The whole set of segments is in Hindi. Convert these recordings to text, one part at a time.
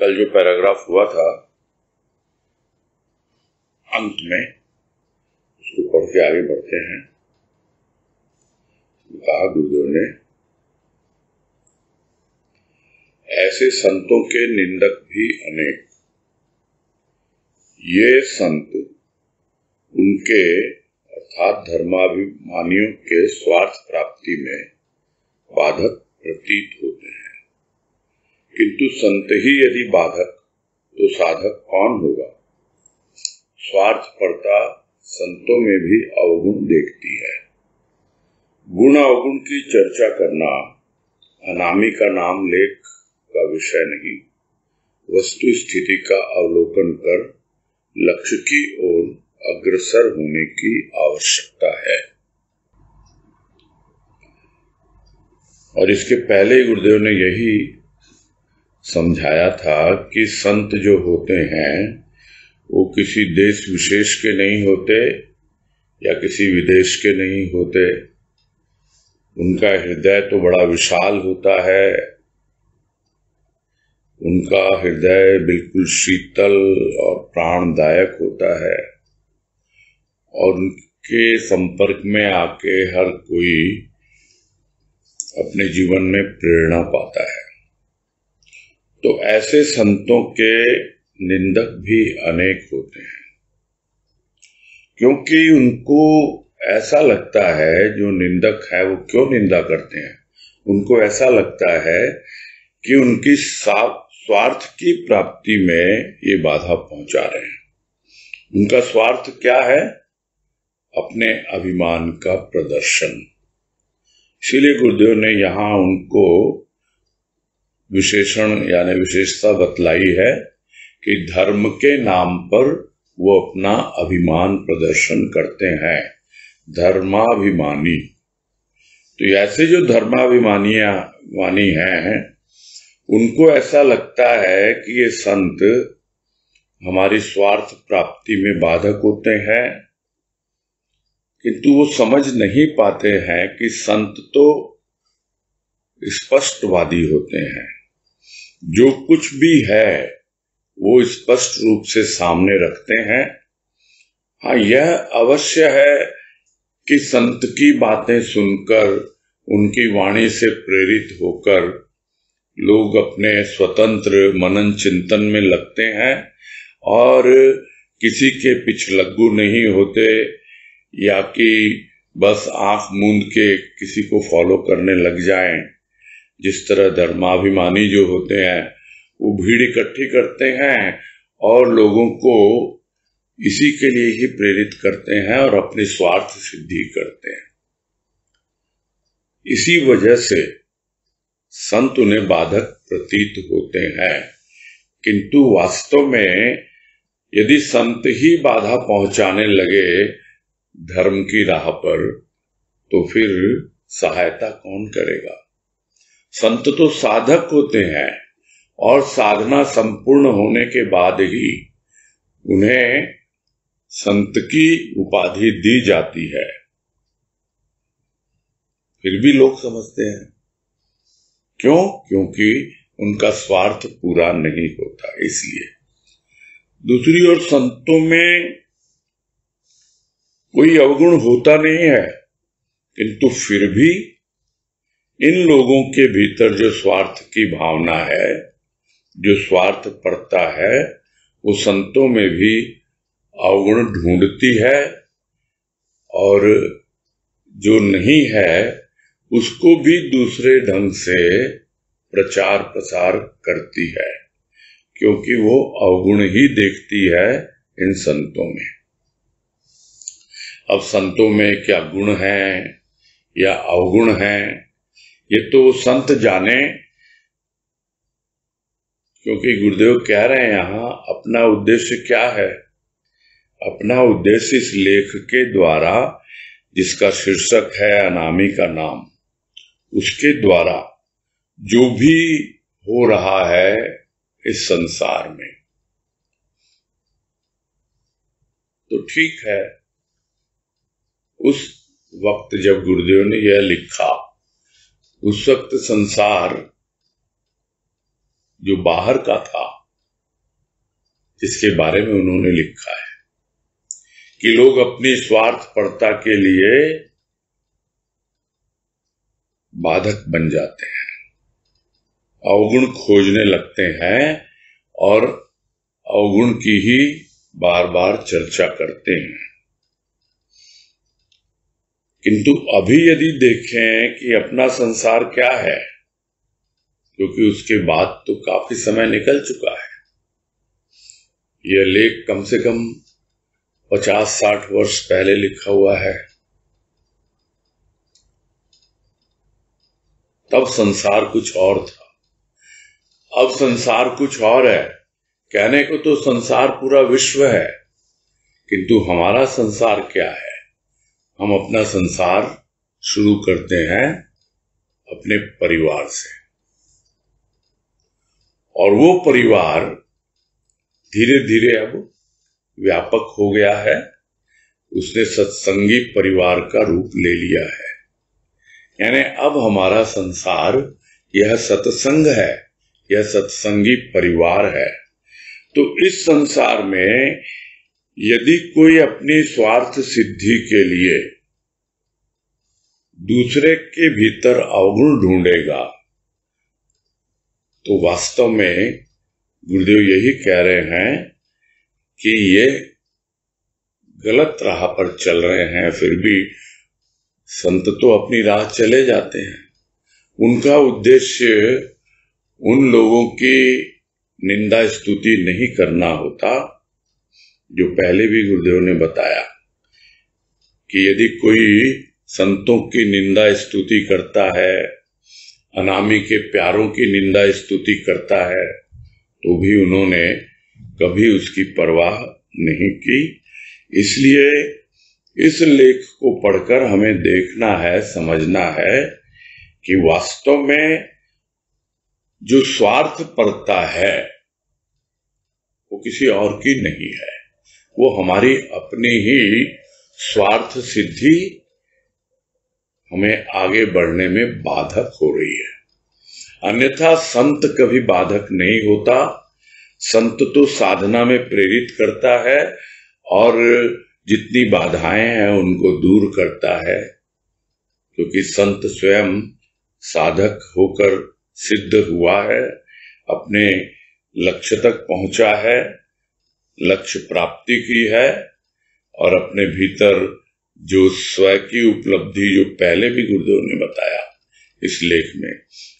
कल जो पैराग्राफ हुआ था अंत में, उसको पढ़ के आगे बढ़ते हैं। कहा गुरुदेव ने, ऐसे संतों के निंदक भी अनेक, ये संत उनके अर्थात धर्माभिमानियों के स्वार्थ प्राप्ति में बाधक प्रतीत होते हैं। किंतु संत ही यदि बाधक, तो साधक कौन होगा? स्वार्थपरता संतों में भी अवगुण देखती है। गुण अवगुण की चर्चा करना अनामी का नाम लेख का विषय नहीं, वस्तु स्थिति का अवलोकन कर लक्ष्य की ओर अग्रसर होने की आवश्यकता है। और इसके पहले गुरुदेव ने यही समझाया था कि संत जो होते हैं वो किसी देश विशेष के नहीं होते या किसी विदेश के नहीं होते। उनका हृदय तो बड़ा विशाल होता है, उनका हृदय बिल्कुल शीतल और प्राणदायक होता है और उनके संपर्क में आके हर कोई अपने जीवन में प्रेरणा पाता है। तो ऐसे संतों के निंदक भी अनेक होते हैं, क्योंकि उनको ऐसा लगता है, जो निंदक है वो क्यों निंदा करते हैं, उनको ऐसा लगता है कि उनकी स्वार्थ की प्राप्ति में ये बाधा पहुंचा रहे हैं। उनका स्वार्थ क्या है? अपने अभिमान का प्रदर्शन। इसीलिए गुरुदेव ने यहां उनको विशेषण यानी विशेषता बतलाई है कि धर्म के नाम पर वो अपना अभिमान प्रदर्शन करते हैं, धर्माभिमानी। तो ऐसे जो धर्माभिमानी हैं, उनको ऐसा लगता है कि ये संत हमारी स्वार्थ प्राप्ति में बाधक होते हैं, किंतु वो समझ नहीं पाते हैं कि संत तो स्पष्टवादी होते हैं। जो कुछ भी है वो स्पष्ट रूप से सामने रखते हैं। हाँ, यह अवश्य है कि संत की बातें सुनकर, उनकी वाणी से प्रेरित होकर लोग अपने स्वतंत्र मनन चिंतन में लगते हैं और किसी के पिछलग्गू नहीं होते या कि बस आंख मूंद के किसी को फॉलो करने लग जाएं। जिस तरह धर्माभिमानी जो होते हैं वो भीड़ इकट्ठी करते हैं और लोगों को इसी के लिए ही प्रेरित करते हैं और अपनी स्वार्थ सिद्धि करते हैं। इसी वजह से संत उन्हें बाधक प्रतीत होते हैं, किंतु वास्तव में यदि संत ही बाधा पहुंचाने लगे धर्म की राह पर, तो फिर सहायता कौन करेगा? संत तो साधक होते हैं और साधना संपूर्ण होने के बाद ही उन्हें संत की उपाधि दी जाती है। फिर भी लोग समझते हैं, क्यों? क्योंकि उनका स्वार्थ पूरा नहीं होता, इसलिए। दूसरी ओर संतों में कोई अवगुण होता नहीं है, किंतु फिर भी इन लोगों के भीतर जो स्वार्थ की भावना है, जो स्वार्थ पड़ता है, वो संतों में भी अवगुण ढूंढती है और जो नहीं है उसको भी दूसरे ढंग से प्रचार प्रसार करती है, क्योंकि वो अवगुण ही देखती है इन संतों में। अब संतों में क्या गुण है या अवगुण है, ये तो संत जाने, क्योंकि गुरुदेव कह रहे हैं यहां अपना उद्देश्य क्या है। अपना उद्देश्य इस लेख के द्वारा, जिसका शीर्षक है अनामी का नाम, उसके द्वारा जो भी हो रहा है इस संसार में, तो ठीक है। उस वक्त जब गुरुदेव ने यह लिखा, उस वक्त संसार जो बाहर का था जिसके बारे में उन्होंने लिखा है कि लोग अपनी स्वार्थपरता के लिए बाधक बन जाते हैं, अवगुण खोजने लगते हैं और अवगुण की ही बार बार चर्चा करते हैं। किंतु अभी यदि देखें कि अपना संसार क्या है, क्योंकि उसके बाद तो काफी समय निकल चुका है। यह लेख कम से कम 50-60 वर्ष पहले लिखा हुआ है। तब संसार कुछ और था, अब संसार कुछ और है। कहने को तो संसार पूरा विश्व है, किंतु हमारा संसार क्या है? हम अपना संसार शुरू करते हैं अपने परिवार से, और वो परिवार धीरे धीरे अब व्यापक हो गया है। उसने सत्संगी परिवार का रूप ले लिया है। यानी अब हमारा संसार यह सत्संग है, यह सत्संगी परिवार है। तो इस संसार में यदि कोई अपनी स्वार्थ सिद्धि के लिए दूसरे के भीतर अवगुण ढूंढेगा, तो वास्तव में गुरुदेव यही कह रहे हैं कि ये गलत राह पर चल रहे हैं। फिर भी संत तो अपनी राह चले जाते हैं। उनका उद्देश्य उन लोगों की निंदा स्तुति नहीं करना होता, जो पहले भी गुरुदेव ने बताया कि यदि कोई संतों की निंदा स्तुति करता है, अनामी के प्यारों की निंदा स्तुति करता है, तो भी उन्होंने कभी उसकी परवाह नहीं की। इसलिए इस लेख को पढ़कर हमें देखना है, समझना है कि वास्तव में जो स्वार्थपरता है वो किसी और की नहीं है, वो हमारी अपनी ही स्वार्थ सिद्धि हमें आगे बढ़ने में बाधक हो रही है। अन्यथा संत कभी बाधक नहीं होता। संत तो साधना में प्रेरित करता है और जितनी बाधाएं हैं उनको दूर करता है, क्योंकि संत स्वयं साधक होकर सिद्ध हुआ है, अपने लक्ष्य तक पहुंचा है, लक्ष्य प्राप्ति की है, और अपने भीतर जो स्व की उपलब्धि, जो पहले भी गुरुदेव ने बताया इस लेख में,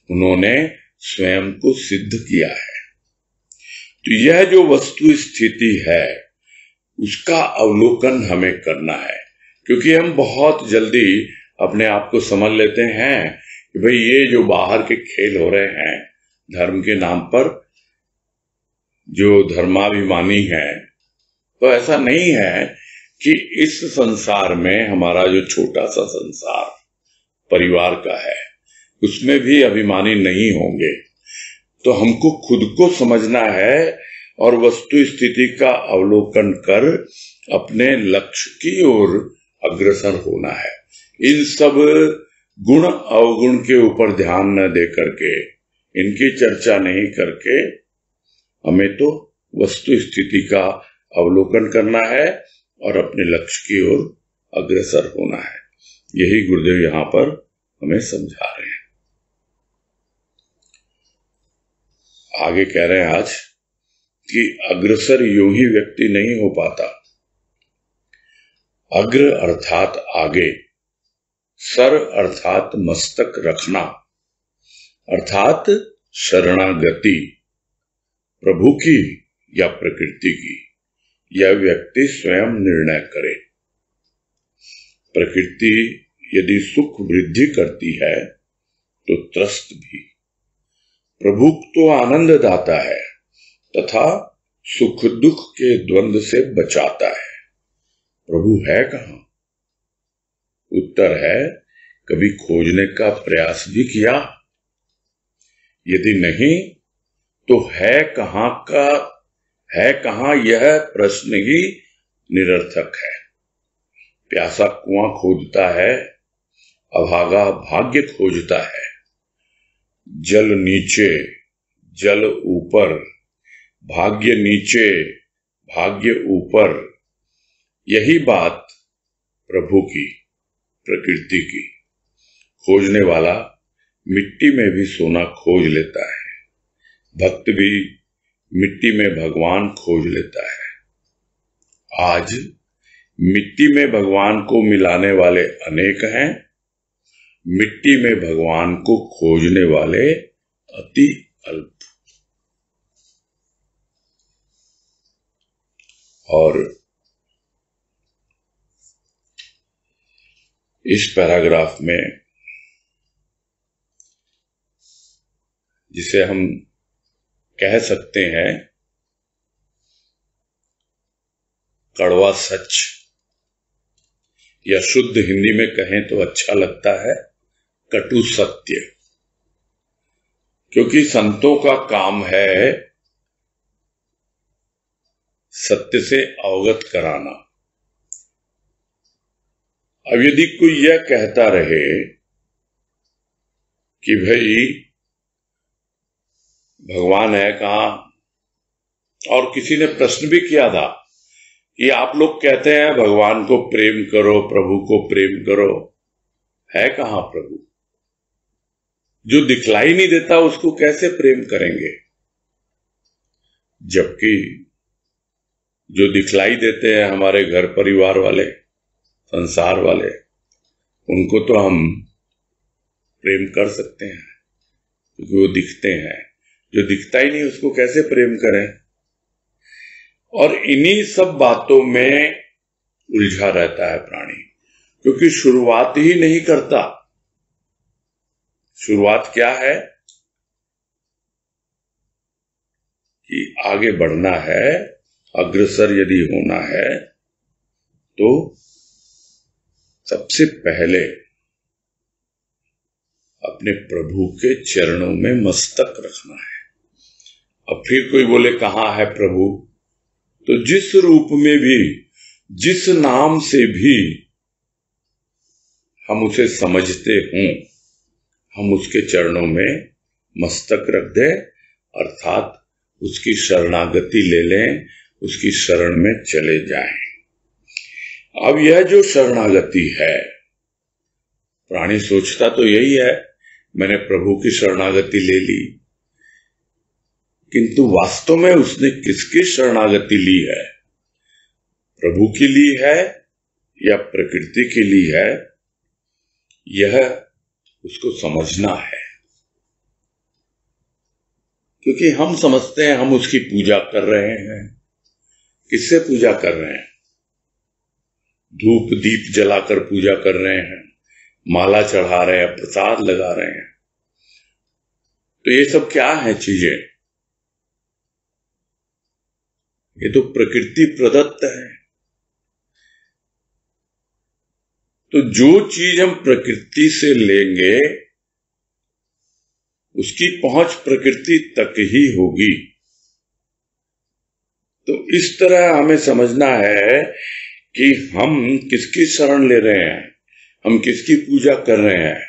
उन्होंने स्वयं को सिद्ध किया है। तो यह जो वस्तु स्थिति है उसका अवलोकन हमें करना है, क्योंकि हम बहुत जल्दी अपने आप को समझ लेते हैं कि भाई ये जो बाहर के खेल हो रहे हैं धर्म के नाम पर, जो धर्माभिमानी है, तो ऐसा नहीं है कि इस संसार में हमारा जो छोटा सा संसार परिवार का है उसमें भी अभिमानी नहीं होंगे। तो हमको खुद को समझना है और वस्तु स्थिति का अवलोकन कर अपने लक्ष्य की ओर अग्रसर होना है। इन सब गुण अवगुण के ऊपर ध्यान न दे करके, इनकी चर्चा नहीं करके, हमें तो वस्तु स्थिति का अवलोकन करना है और अपने लक्ष्य की ओर अग्रसर होना है। यही गुरुदेव यहां पर हमें समझा रहे हैं। आगे कह रहे हैं आज कि अग्रसर यूं ही व्यक्ति नहीं हो पाता। अग्र अर्थात आगे, सर अर्थात मस्तक रखना, अर्थात शरणागति प्रभु की या प्रकृति की, यह व्यक्ति स्वयं निर्णय करे। प्रकृति यदि सुख वृद्धि करती है तो त्रस्त भी। प्रभु तो आनंद दाता है तथा सुख दुख के द्वंद्व से बचाता है। प्रभु है कहां? उत्तर है, कभी खोजने का प्रयास भी किया? यदि नहीं तो है कहां यह प्रश्न ही निरर्थक है। प्यासा कुआं खोदता है, अभागा भाग्य खोजता है। जल नीचे, जल ऊपर, भाग्य नीचे, भाग्य ऊपर, यही बात प्रभु की, प्रकृति की। खोजने वाला मिट्टी में भी सोना खोज लेता है, भक्त भी मिट्टी में भगवान खोज लेता है। आज मिट्टी में भगवान को मिलाने वाले अनेक हैं, मिट्टी में भगवान को खोजने वाले अति अल्प। और इस पैराग्राफ में, जिसे हम कह सकते हैं कड़वा सच, या शुद्ध हिंदी में कहें तो अच्छा लगता है कटु सत्य, क्योंकि संतों का काम है सत्य से अवगत कराना। अब यदि कोई यह कहता रहे कि भाई भगवान है कहां, और किसी ने प्रश्न भी किया था कि आप लोग कहते हैं भगवान को प्रेम करो, प्रभु को प्रेम करो, है कहां प्रभु? जो दिखलाई नहीं देता उसको कैसे प्रेम करेंगे? जबकि जो दिखलाई देते हैं हमारे घर परिवार वाले, संसार वाले, उनको तो हम प्रेम कर सकते हैं क्योंकि वो दिखते हैं। जो दिखता ही नहीं उसको कैसे प्रेम करें? और इन्हीं सब बातों में उलझा रहता है प्राणी, क्योंकि शुरुआत ही नहीं करता। शुरुआत क्या है कि आगे बढ़ना है, अग्रसर यदि होना है तो सबसे पहले अपने प्रभु के चरणों में मस्तक रखना है। अब फिर कोई बोले कहां है प्रभु, तो जिस रूप में भी, जिस नाम से भी हम उसे समझते हों, हम उसके चरणों में मस्तक रख दें, अर्थात उसकी शरणागति ले लें, उसकी शरण में चले जाएं। अब यह जो शरणागति है, प्राणी सोचता तो यही है मैंने प्रभु की शरणागति ले ली, किंतु वास्तव में उसने किसकी शरणागति ली है? प्रभु की ली है या प्रकृति की ली है? यह उसको समझना है, क्योंकि हम समझते हैं हम उसकी पूजा कर रहे हैं। किससे पूजा कर रहे हैं? धूप दीप जलाकर पूजा कर रहे हैं, माला चढ़ा रहे हैं, प्रसाद लगा रहे हैं। तो ये सब क्या है चीजें? ये तो प्रकृति प्रदत्त है। तो जो चीज हम प्रकृति से लेंगे उसकी पहुंच प्रकृति तक ही होगी। तो इस तरह हमें समझना है कि हम किसकी शरण ले रहे हैं, हम किसकी पूजा कर रहे हैं,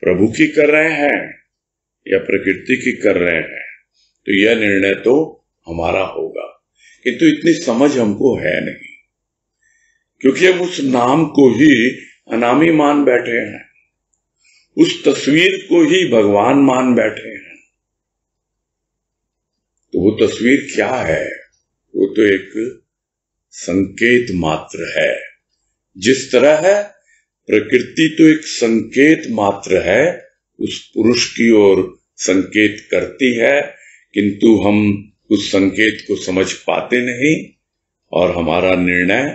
प्रभु की कर रहे हैं या प्रकृति की कर रहे हैं। तो यह निर्णय तो हमारा होगा, किंतु इतनी समझ हमको है नहीं, क्योंकि हम उस नाम को ही अनामी मान बैठे हैं, उस तस्वीर को ही भगवान मान बैठे हैं। तो वो तस्वीर क्या है? वो तो एक संकेत मात्र है। जिस तरह है प्रकृति तो एक संकेत मात्र है, उस पुरुष की ओर संकेत करती है, किंतु हम उस संकेत को समझ पाते नहीं और हमारा निर्णय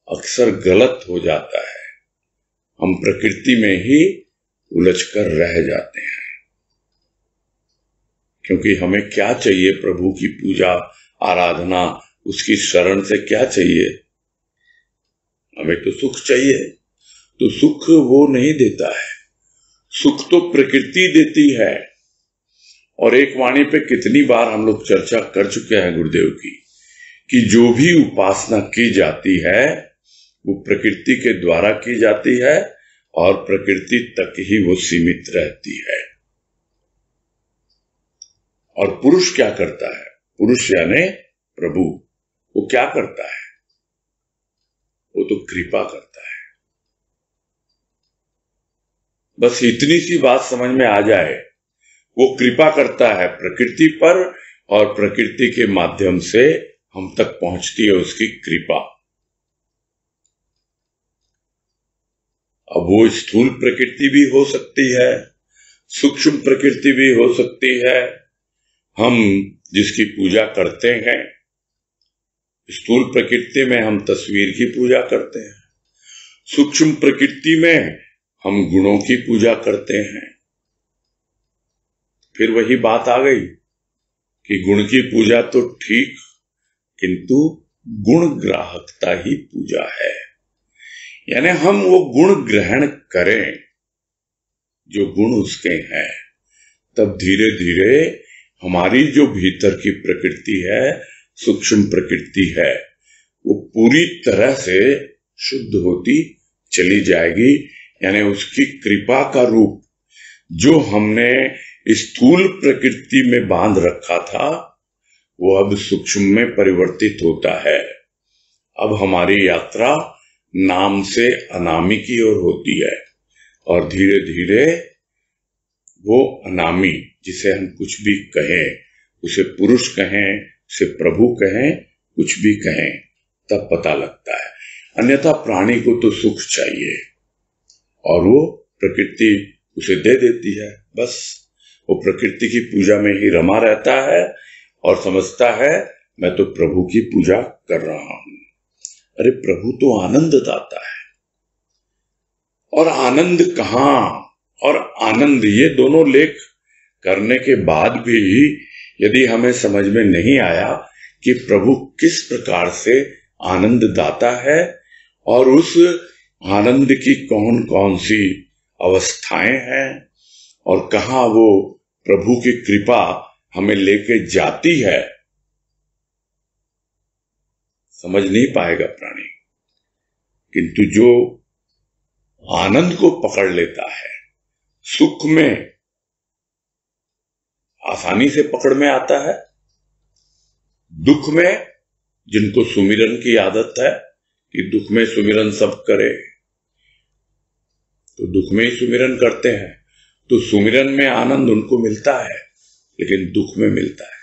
अक्सर गलत हो जाता है। हम प्रकृति में ही उलझकर रह जाते हैं, क्योंकि हमें क्या चाहिए? प्रभु की पूजा आराधना, उसकी शरण से क्या चाहिए? हमें तो सुख चाहिए। तो सुख वो नहीं देता है, सुख तो प्रकृति देती है। और एक वाणी पे कितनी बार हम लोग चर्चा कर चुके हैं गुरुदेव की, कि जो भी उपासना की जाती है वो प्रकृति के द्वारा की जाती है और प्रकृति तक ही वो सीमित रहती है। और पुरुष क्या करता है? पुरुष यानी प्रभु, वो क्या करता है? वो तो कृपा करता है। बस इतनी सी बात समझ में आ जाए, वो कृपा करता है प्रकृति पर और प्रकृति के माध्यम से हम तक पहुंचती है उसकी कृपा। अब वो स्थूल प्रकृति भी हो सकती है, सूक्ष्म प्रकृति भी हो सकती है। हम जिसकी पूजा करते हैं, स्थूल प्रकृति में हम तस्वीर की पूजा करते हैं, सूक्ष्म प्रकृति में हम गुणों की पूजा करते हैं। फिर वही बात आ गई कि गुण की पूजा तो ठीक, किंतु गुण ग्राहकता ही पूजा है। यानी हम वो गुण ग्रहण करें जो गुण उसके हैं, तब धीरे धीरे हमारी जो भीतर की प्रकृति है, सूक्ष्म प्रकृति है, वो पूरी तरह से शुद्ध होती चली जाएगी। यानी उसकी कृपा का रूप जो हमने स्थूल प्रकृति में बांध रखा था, वो अब सूक्ष्म में परिवर्तित होता है। अब हमारी यात्रा नाम से अनामी की ओर होती है और धीरे धीरे वो अनामी, जिसे हम कुछ भी कहें, उसे पुरुष कहें, उसे प्रभु कहें, कुछ भी कहें, तब पता लगता है। अन्यथा प्राणी को तो सुख चाहिए और वो प्रकृति उसे दे देती है। बस वो प्रकृति की पूजा में ही रमा रहता है और समझता है मैं तो प्रभु की पूजा कर रहा हूं। अरे प्रभु तो आनंद दाता है, और आनंद कहां और आनंद, ये दोनों लेख करने के बाद भी यदि हमें समझ में नहीं आया कि प्रभु किस प्रकार से आनंद दाता है और उस आनंद की कौन कौन सी अवस्थाएं हैं और कहां वो प्रभु की कृपा हमें लेके जाती है, समझ नहीं पाएगा प्राणी। किंतु जो आनंद को पकड़ लेता है, सुख में आसानी से पकड़ में आता है, दुख में जिनको सुमिरन की आदत है कि दुख में सुमिरन सब करे, तो दुख में ही सुमिरन करते हैं, तो सुमिरन में आनंद उनको मिलता है लेकिन दुख में मिलता है।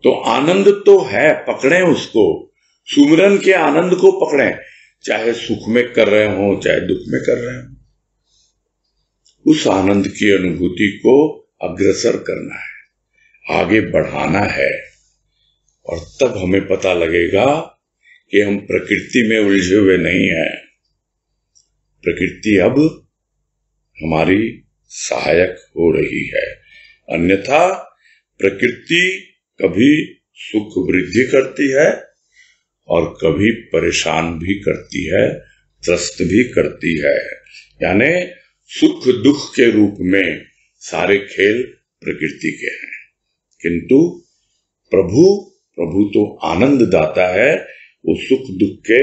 तो आनंद तो है, पकड़ें उसको, सुमिरन के आनंद को पकड़ें, चाहे सुख में कर रहे हो चाहे दुख में कर रहे हो। उस आनंद की अनुभूति को अग्रसर करना है, आगे बढ़ाना है, और तब हमें पता लगेगा कि हम प्रकृति में उलझे हुए नहीं हैं। प्रकृति अब हमारी सहायक हो रही है। अन्यथा प्रकृति कभी सुख वृद्धि करती है और कभी परेशान भी करती है, त्रस्त भी करती है। यानी सुख दुख के रूप में सारे खेल प्रकृति के हैं, किंतु प्रभु तो आनंद दाता है। वो सुख दुख के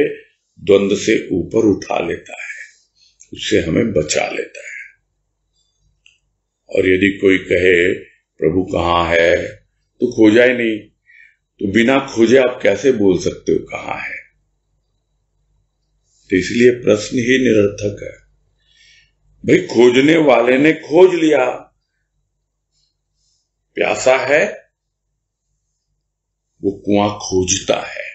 द्वंद्व से ऊपर उठा लेता है, उससे हमें बचा लेता है। और यदि कोई कहे प्रभु कहाँ है, तो खोजा ही नहीं, तो बिना खोजे आप कैसे बोल सकते हो कहाँ है? तो इसलिए प्रश्न ही निरर्थक है। भाई खोजने वाले ने खोज लिया, प्यासा है वो कुआं खोजता है,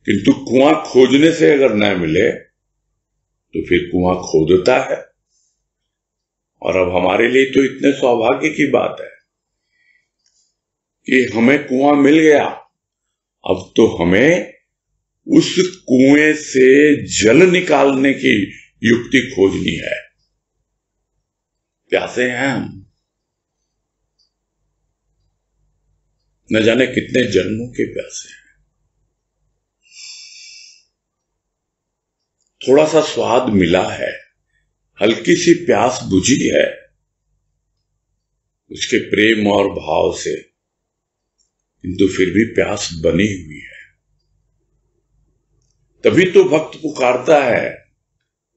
किंतु कुआं खोजने से अगर न मिले तो फिर कुआं खोदता है। और अब हमारे लिए तो इतने सौभाग्य की बात है कि हमें कुआं मिल गया। अब तो हमें उस कुएं से जल निकालने की युक्ति खोजनी है। प्यासे हैं हम, न जाने कितने जन्मों के प्यासे हैं। थोड़ा सा स्वाद मिला है, हल्की सी प्यास बुझी है उसके प्रेम और भाव से, किंतु फिर भी प्यास बनी हुई है। तभी तो भक्त पुकारता है।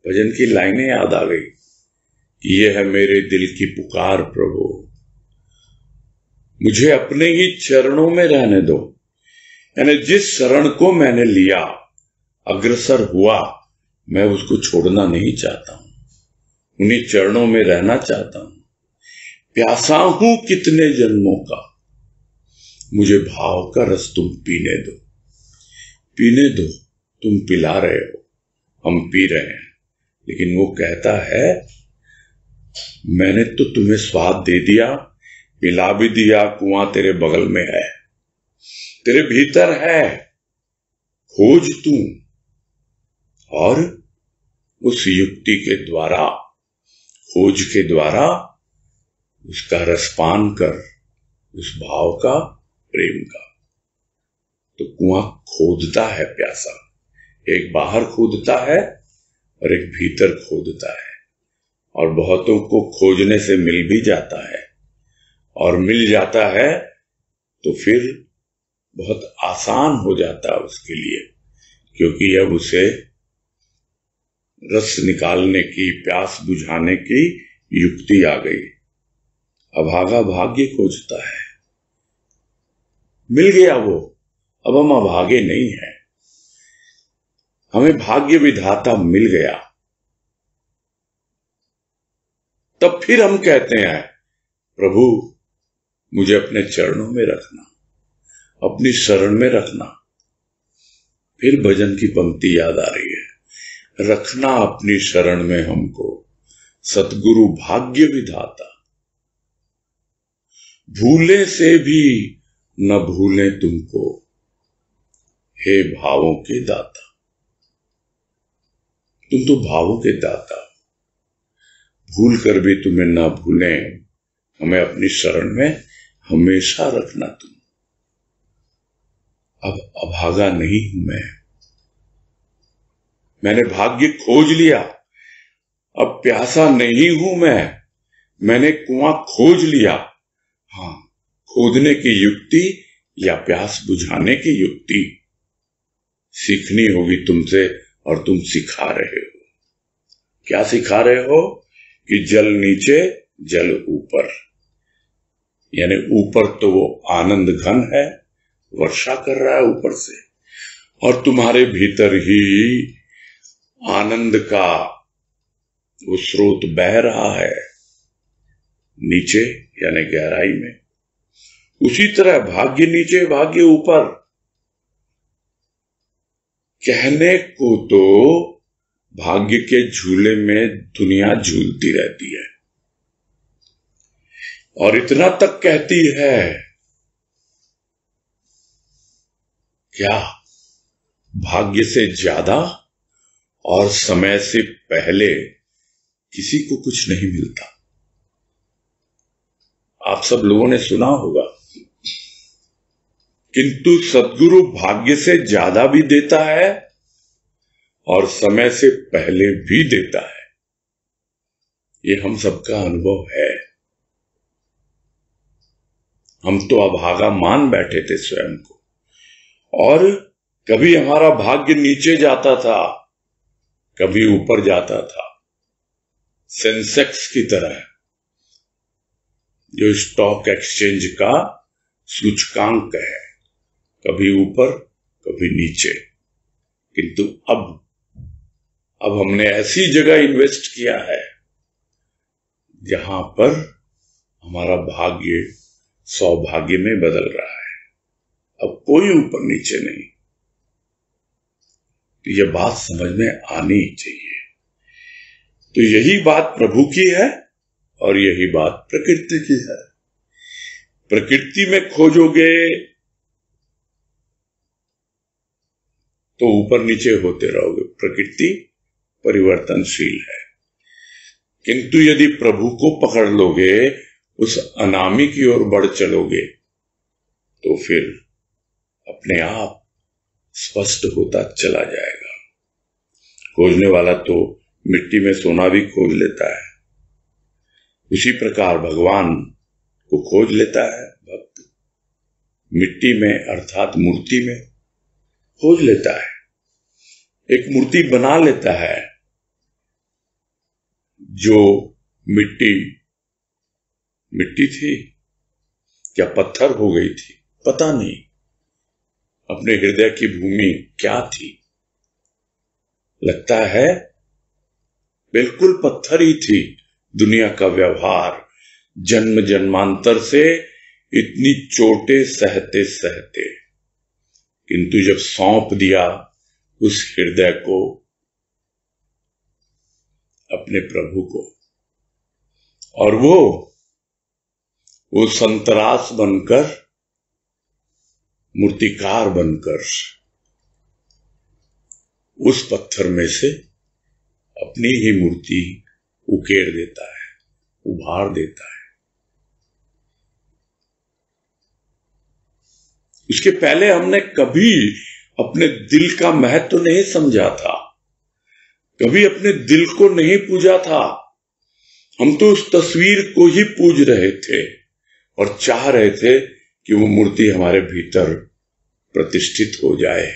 भजन की लाइनें याद आ गई कि ये है मेरे दिल की पुकार प्रभु, मुझे अपने ही चरणों में रहने दो। यानी जिस शरण को मैंने लिया, अग्रसर हुआ, मैं उसको छोड़ना नहीं चाहता हूं, उन्हीं चरणों में रहना चाहता हूं। प्यासा हूं कितने जन्मों का, मुझे भाव का रस तुम पीने दो। पीने दो, तुम पिला रहे हो, हम पी रहे हैं, लेकिन वो कहता है मैंने तो तुम्हें स्वाद दे दिया, पिला भी दिया, कुआं तेरे बगल में है, तेरे भीतर है, खोज तू। और उस युक्ति के द्वारा, खोज के द्वारा उसका रसपान कर, उस भाव का, प्रेम का। तो कुआं खोदता है प्यासा, एक बाहर खोदता है और एक भीतर खोदता है, और बहुतों को खोजने से मिल भी जाता है, और मिल जाता है तो फिर बहुत आसान हो जाता है उसके लिए, क्योंकि अब उसे रस निकालने की, प्यास बुझाने की युक्ति आ गई। अभागा भाग्य खोजता है, मिल गया वो, अब हम अभागे नहीं हैं, हमें भाग्य विधाता मिल गया। तब फिर हम कहते हैं प्रभु मुझे अपने चरणों में रखना, अपनी शरण में रखना। फिर भजन की पंक्ति याद आ रही है, रखना अपनी शरण में हमको सतगुरु भाग्य विधाता, भूले से भी न भूले तुमको हे भावों के दाता। तुम तो भावों के दाता, भूल कर भी तुम्हें ना भूलें, हमें अपनी शरण में हमेशा रखना तुम। अब अभागा नहीं हूं मैंने भाग्य खोज लिया, अब प्यासा नहीं हूं मैंने कुआं खोज लिया। हाँ, खोदने की युक्ति या प्यास बुझाने की युक्ति सीखनी होगी तुमसे, और तुम सिखा रहे हो। क्या सिखा रहे हो? कि जल नीचे जल ऊपर, यानी ऊपर तो वो आनंद घन है, वर्षा कर रहा है ऊपर से, और तुम्हारे भीतर ही आनंद का वो स्रोत बह रहा है नीचे, यानी गहराई में। उसी तरह भाग्य नीचे भाग्य ऊपर। कहने को तो भाग्य के झूले में दुनिया झूलती रहती है, और इतना तक कहती है, क्या भाग्य से ज्यादा और समय से पहले किसी को कुछ नहीं मिलता। आप सब लोगों ने सुना होगा, किंतु सद्गुरु भाग्य से ज्यादा भी देता है और समय से पहले भी देता है। ये हम सबका अनुभव है। हम तो अभागा मान बैठे थे स्वयं को, और कभी हमारा भाग्य नीचे जाता था, कभी ऊपर जाता था। सेंसेक्स की तरह, जो स्टॉक एक्सचेंज का सूचकांक है, कभी ऊपर कभी नीचे। किंतु अब हमने ऐसी जगह इन्वेस्ट किया है जहां पर हमारा भाग्य सौभाग्य में बदल रहा है। अब कोई ऊपर नीचे नहीं। तो यह बात समझ में आनी चाहिए। तो यही बात प्रभु की है और यही बात प्रकृति की है। प्रकृति में खोजोगे तो ऊपर नीचे होते रहोगे। प्रकृति परिवर्तनशील है, किंतु यदि प्रभु को पकड़ लोगे, उस अनामी की ओर बढ़ चलोगे, तो फिर अपने आप स्पष्ट होता चला जाएगा। खोजने वाला तो मिट्टी में सोना भी खोज लेता है, उसी प्रकार भगवान को खोज लेता है भक्त। मिट्टी में अर्थात मूर्ति में खोज लेता है, एक मूर्ति बना लेता है जो मिट्टी थी, क्या पत्थर हो गई थी? पता नहीं। अपने हृदय की भूमि क्या थी? लगता है बिल्कुल पत्थर ही थी। दुनिया का व्यवहार जन्म जन्मांतर से इतनी चोटें सहते सहते, किंतु जब सौंप दिया उस हृदय को अपने प्रभु को, और वो संतरास बनकर, मूर्तिकार बनकर उस पत्थर में से अपनी ही मूर्ति उकेर देता है, उभार देता है। उसके पहले हमने कभी अपने दिल का महत्व नहीं समझा था, कभी अपने दिल को नहीं पूजा था। हम तो उस तस्वीर को ही पूज रहे थे और चाह रहे थे कि वो मूर्ति हमारे भीतर प्रतिष्ठित हो जाए,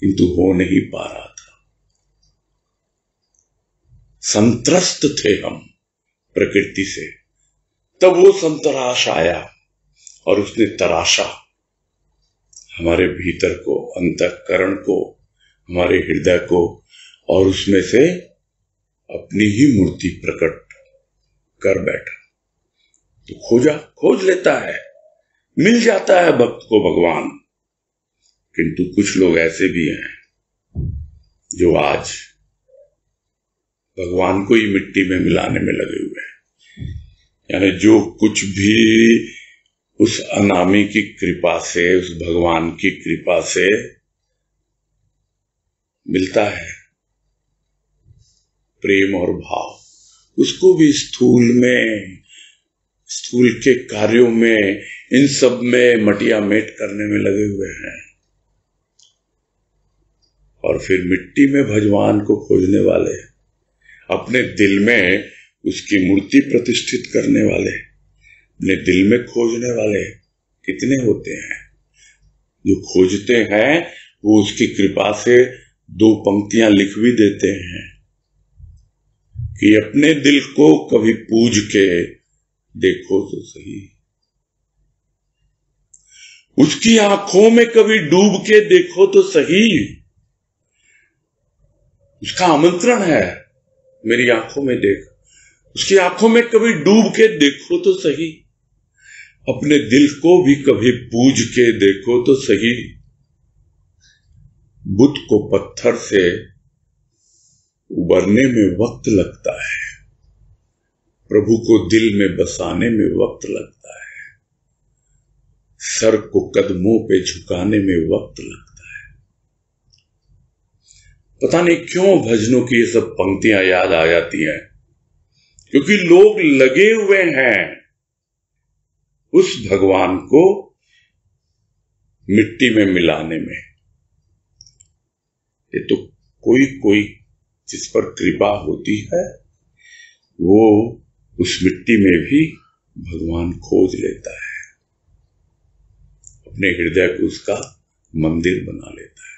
किंतु हो नहीं पा रहा था। संत्रस्त थे हम प्रकृति से। तब वो संतराश आया और उसने तराशा हमारे भीतर को, अंतःकरण को, हमारे हृदय को, और उसमें से अपनी ही मूर्ति प्रकट कर बैठा। तो खोज लेता है, मिल जाता है भक्त को भगवान। किंतु कुछ लोग ऐसे भी हैं जो आज भगवान को ही मिट्टी में मिलाने में लगे हुए हैं। यानी जो कुछ भी उस अनामी की कृपा से, उस भगवान की कृपा से मिलता है, प्रेम और भाव, उसको भी स्थूल के कार्यों में, इन सब में मटिया मेट करने में लगे हुए हैं। और फिर मिट्टी में भगवान को खोजने वाले, अपने दिल में उसकी मूर्ति प्रतिष्ठित करने वाले, अपने दिल में खोजने वाले कितने होते हैं। जो खोजते हैं वो उसकी कृपा से 2 पंक्तियां लिख भी देते हैं कि अपने दिल को कभी पूज के देखो तो सही, उसकी आंखों में कभी डूब के देखो तो सही। उसका आमंत्रण है, मेरी आंखों में देख, उसकी आंखों में कभी डूब के देखो तो सही, अपने दिल को भी कभी पूज के देखो तो सही। बुद्ध को पत्थर से उबरने में वक्त लगता है, प्रभु को दिल में बसाने में वक्त लगता है, सर को कदमों पे झुकाने में वक्त लगता है। पता नहीं क्यों भजनों की ये सब पंक्तियां याद आ जाती हैं, क्योंकि लोग लगे हुए हैं उस भगवान को मिट्टी में मिलाने में। ये तो कोई जिस पर कृपा होती है वो उस मिट्टी में भी भगवान खोज लेता है, अपने हृदय को उसका मंदिर बना लेता है।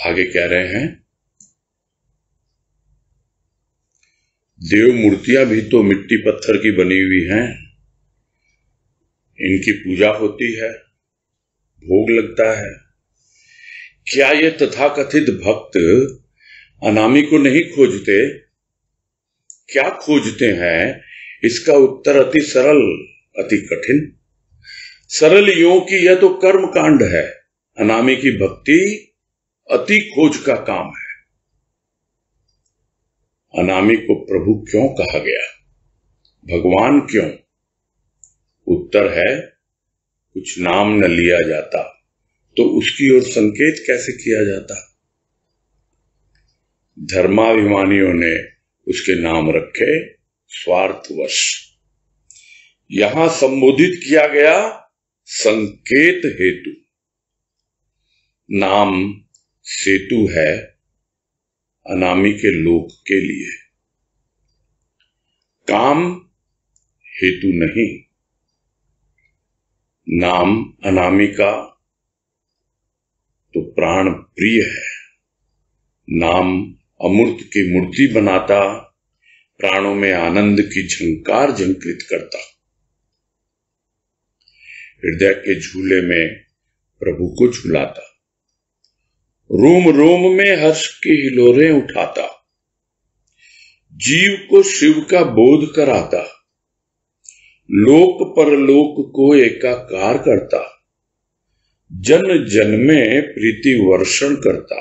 आगे कह रहे हैं, देव मूर्तियां भी तो मिट्टी पत्थर की बनी हुई हैं, इनकी पूजा होती है, भोग लगता है। क्या ये तथाकथित भक्त अनामी को नहीं खोजते? क्या खोजते हैं? इसका उत्तर अति सरल, अति कठिन। सरल यूं कि यह तो कर्म कांड है, अनामी की भक्ति अति खोज का काम है। अनामी को प्रभु क्यों कहा गया, भगवान क्यों? उत्तर है, कुछ नाम न लिया जाता तो उसकी ओर संकेत कैसे किया जाता। धर्माभिमानियों ने उसके नाम रखे स्वार्थवश। यहां संबोधित किया गया संकेत हेतु। नाम सेतु है अनामी के लोक के लिए, काम हेतु नहीं। नाम अनामी का तो प्राण प्रिय है, नाम अमूर्त की मूर्ति बनाता, प्राणों में आनंद की झंकार झंकृत करता, हृदय के झूले में प्रभु को झुलाता, रोम रोम में हर्ष की हिलोरें उठाता, जीव को शिव का बोध कराता, लोक परलोक को एकाकार करता, जन जन में प्रीति वर्षण करता,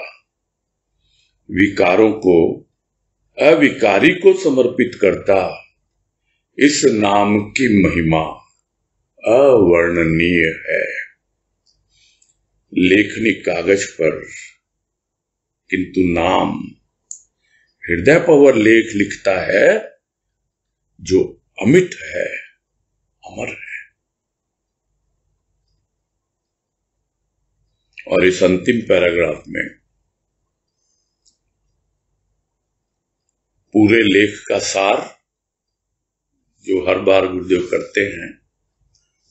विकारों को अविकारी को समर्पित करता, इस नाम की महिमा अवर्णनीय है। लेखनी कागज पर किंतु नाम हृदय पर लेख लिखता है जो अमिट है, अमर है। और इस अंतिम पैराग्राफ में पूरे लेख का सार जो हर बार गुरुदेव करते हैं,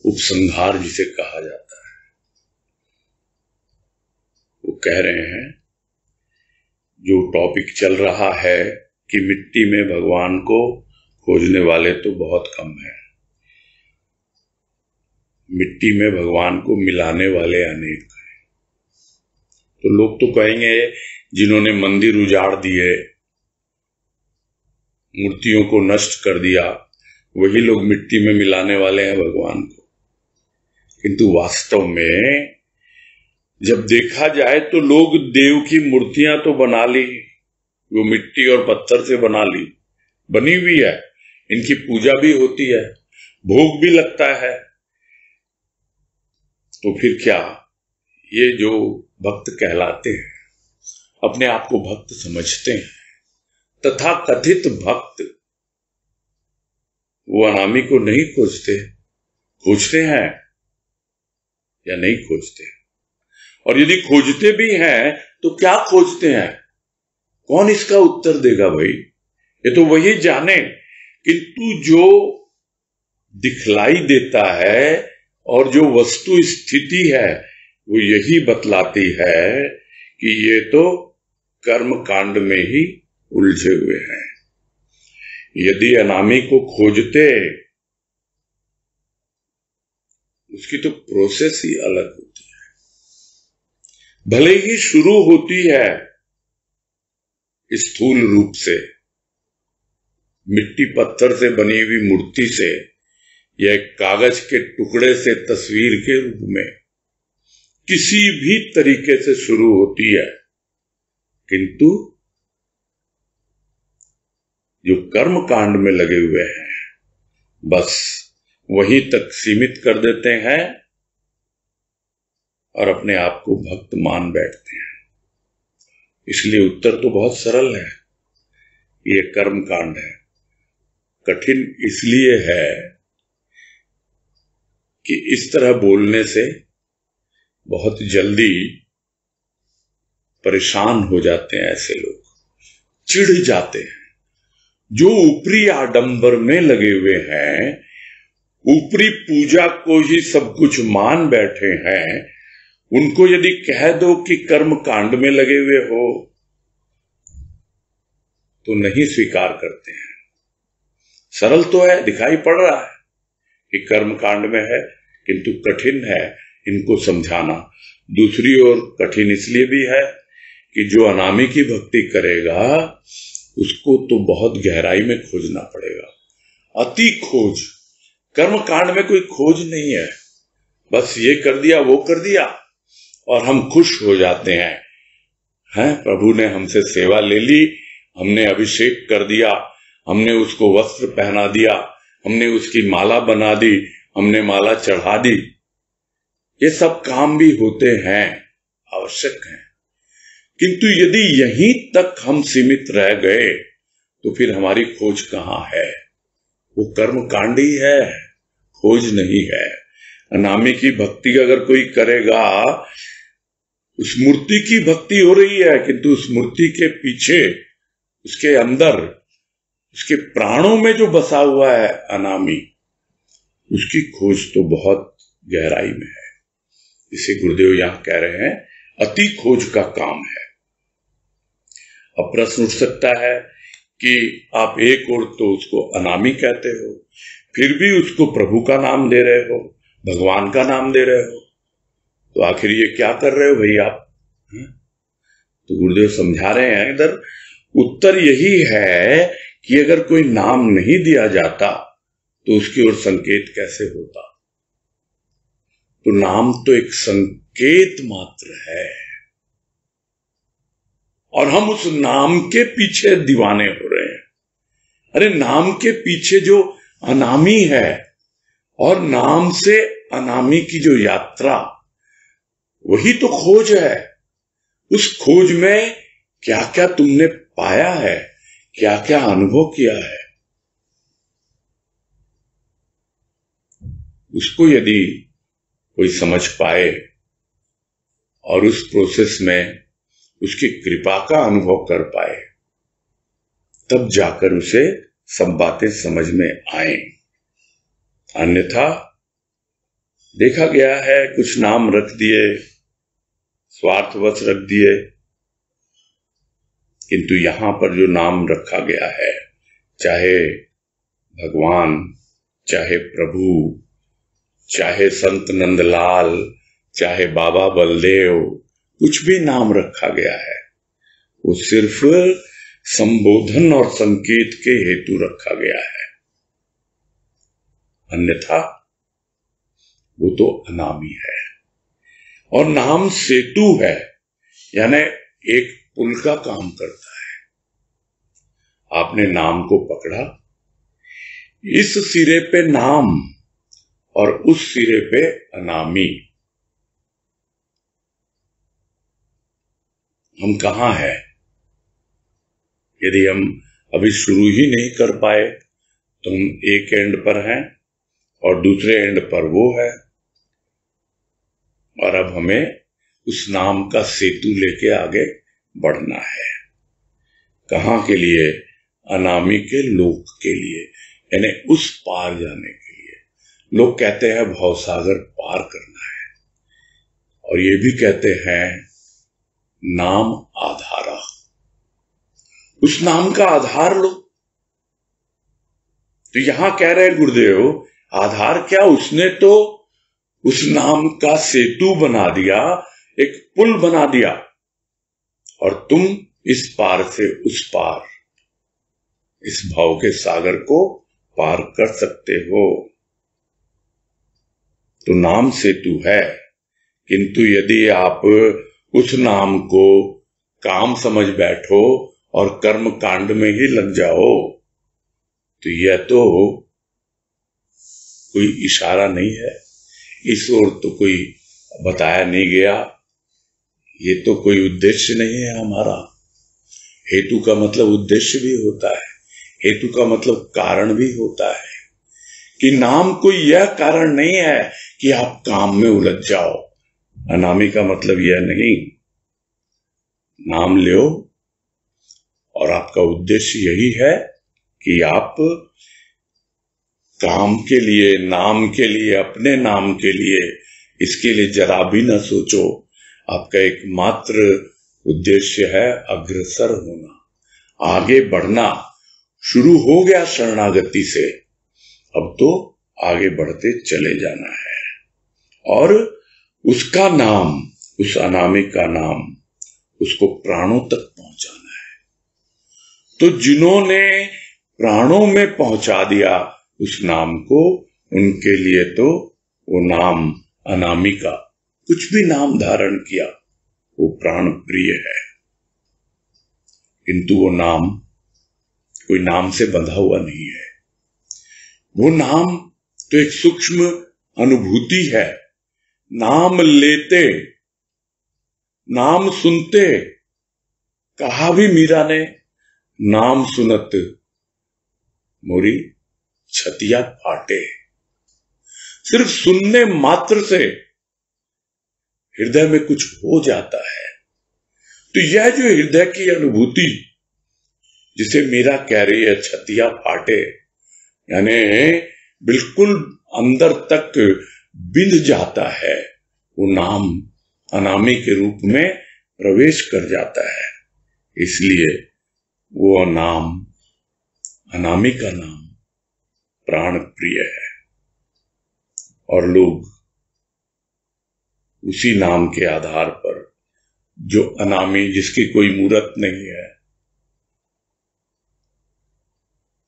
उपसंहार जिसे कहा जाता है, वो कह रहे हैं जो टॉपिक चल रहा है कि मिट्टी में भगवान को खोजने वाले तो बहुत कम हैं, मिट्टी में भगवान को मिलाने वाले अनेक हैं। तो लोग तो कहेंगे जिन्होंने मंदिर उजाड़ दिए, मूर्तियों को नष्ट कर दिया, वही लोग मिट्टी में मिलाने वाले हैं भगवान को। किंतु वास्तव में जब देखा जाए तो लोग देव की मूर्तियां तो बना ली, वो मिट्टी और पत्थर से बना ली, बनी हुई है, इनकी पूजा भी होती है, भोग भी लगता है। तो फिर क्या ये जो भक्त कहलाते हैं, अपने आप को भक्त समझते हैं, तथा कथित भक्त, वो अनामी को नहीं खोजते, खोजते हैं या नहीं खोजते? और यदि खोजते भी हैं तो क्या खोजते हैं? कौन इसका उत्तर देगा भाई? ये तो वही जाने। किंतु जो दिखलाई देता है और जो वस्तु स्थिति है वो यही बतलाती है कि ये तो कर्म कांड में ही उलझे हुए हैं। यदि अनामी को खोजते, उसकी तो प्रोसेस ही अलग होती है। भले ही शुरू होती है स्थूल रूप से, मिट्टी पत्थर से बनी हुई मूर्ति से या एक कागज के टुकड़े से तस्वीर के रूप में, किसी भी तरीके से शुरू होती है, किंतु जो कर्म कांड में लगे हुए हैं बस वहीं तक सीमित कर देते हैं और अपने आप को भक्त मान बैठते हैं। इसलिए उत्तर तो बहुत सरल है, ये कर्म कांड है। कठिन इसलिए है कि इस तरह बोलने से बहुत जल्दी परेशान हो जाते हैं ऐसे लोग, चिढ़ जाते हैं। जो ऊपरी आडंबर में लगे हुए हैं, ऊपरी पूजा को ही सब कुछ मान बैठे हैं, उनको यदि कह दो कि कर्म कांड में लगे हुए हो तो नहीं स्वीकार करते हैं। सरल तो है, दिखाई पड़ रहा है कि कर्म कांड में है, किंतु कठिन है इनको समझाना। दूसरी ओर कठिन इसलिए भी है कि जो अनामी की भक्ति करेगा उसको तो बहुत गहराई में खोजना पड़ेगा, अति खोज। कर्म कांड में कोई खोज नहीं है, बस ये कर दिया वो कर दिया और हम खुश हो जाते हैं। प्रभु ने हमसे सेवा ले ली, हमने अभिषेक कर दिया, हमने उसको वस्त्र पहना दिया, हमने उसकी माला बना दी, हमने माला चढ़ा दी। ये सब काम भी होते हैं, आवश्यक हैं, किंतु यदि यहीं तक हम सीमित रह गए तो फिर हमारी खोज कहां है? वो कर्म कांड ही है, खोज नहीं है। अनामी की भक्ति अगर कोई करेगा, उस मूर्ति की भक्ति हो रही है, किंतु उस मूर्ति के पीछे, उसके अंदर, उसके प्राणों में जो बसा हुआ है अनामी, उसकी खोज तो बहुत गहराई में है। इसे गुरुदेव यहां कह रहे हैं अति खोज का काम है। अब प्रश्न उठ सकता है कि आप एक और तो उसको अनामी कहते हो, फिर भी उसको प्रभु का नाम दे रहे हो, भगवान का नाम दे रहे हो, तो आखिर ये क्या कर रहे हो भाई आप? तो गुरुदेव समझा रहे हैं इधर, उत्तर यही है कि अगर कोई नाम नहीं दिया जाता तो उसकी ओर संकेत कैसे होता? तो नाम तो एक संकेत मात्र है, और हम उस नाम के पीछे दीवाने हो रहे हैं। अरे नाम के पीछे जो अनामी है, और नाम से अनामी की जो यात्रा, वही तो खोज है। उस खोज में क्या क्या तुमने पाया है, क्या क्या अनुभव किया है, उसको यदि कोई समझ पाए और उस प्रोसेस में उसकी कृपा का अनुभव कर पाए, तब जाकर उसे सब बातें समझ में आए। अन्यथा देखा गया है, कुछ नाम रख दिए, स्वार्थवश रख दिए, किंतु यहां पर जो नाम रखा गया है, चाहे भगवान, चाहे प्रभु, चाहे संत नंदलाल, चाहे बाबा बलदेव, कुछ भी नाम रखा गया है, वो सिर्फ संबोधन और संकेत के हेतु रखा गया है। अन्यथा वो तो अनामी है। और नाम सेतु है, यानी एक पुल का काम करता है। आपने नाम को पकड़ा, इस सिरे पे नाम और उस सिरे पे अनामी, हम कहां हैं? यदि हम अभी शुरू ही नहीं कर पाए तो हम एक एंड पर हैं और दूसरे एंड पर वो है, और अब हमें उस नाम का सेतु लेके आगे बढ़ना है। कहां के लिए? अनामी के लोक के लिए, यानी उस पार जाने के लिए। लोग कहते हैं भवसागर पार करना है, और ये भी कहते हैं नाम आधारा, उस नाम का आधार लो। तो यहां कह रहे गुरुदेव, आधार क्या? उसने तो उस नाम का सेतु बना दिया, एक पुल बना दिया, और तुम इस पार से उस पार, इस भाव के सागर को पार कर सकते हो। तो नाम सेतु है, किंतु यदि आप उस नाम को काम समझ बैठो और कर्म कांड में ही लग जाओ, तो यह तो कोई इशारा नहीं है, इस ओर तो कोई बताया नहीं गया, ये तो कोई उद्देश्य नहीं है हमारा। हेतु का मतलब उद्देश्य भी होता है, हेतु का मतलब कारण भी होता है, कि नाम कोई यह कारण नहीं है कि आप काम में उलझ जाओ। अनामी का मतलब यह नहीं, नाम लो और आपका उद्देश्य यही है कि आप काम के लिए, नाम के लिए, अपने नाम के लिए, इसके लिए जरा भी न सोचो। आपका एकमात्र उद्देश्य है अग्रसर होना, आगे बढ़ना। शुरू हो गया शरणागति से, अब तो आगे बढ़ते चले जाना है, और उसका नाम, उस अनामी का नाम, उसको प्राणों तक पहुंचाना है। तो जिन्होंने प्राणों में पहुंचा दिया उस नाम को, उनके लिए तो वो नाम अनामी का, कुछ भी नाम धारण किया, वो प्राण प्रिय है। किंतु वो नाम कोई नाम से बंधा हुआ नहीं है। वो नाम तो एक सूक्ष्म अनुभूति है। नाम लेते, नाम सुनते, कहा भी मीरा ने, नाम सुनत मोरी छतिया फाटे। सिर्फ सुनने मात्र से हृदय में कुछ हो जाता है। तो यह जो हृदय की अनुभूति, जिसे मीरा कह रही है छतिया फाटे, यानी बिल्कुल अंदर तक बिंध जाता है, वो नाम अनामी के रूप में प्रवेश कर जाता है। इसलिए वो नाम अनामी का नाम प्राण प्रिय है और लोग उसी नाम के आधार पर, जो अनामी, जिसकी कोई मूर्त नहीं है,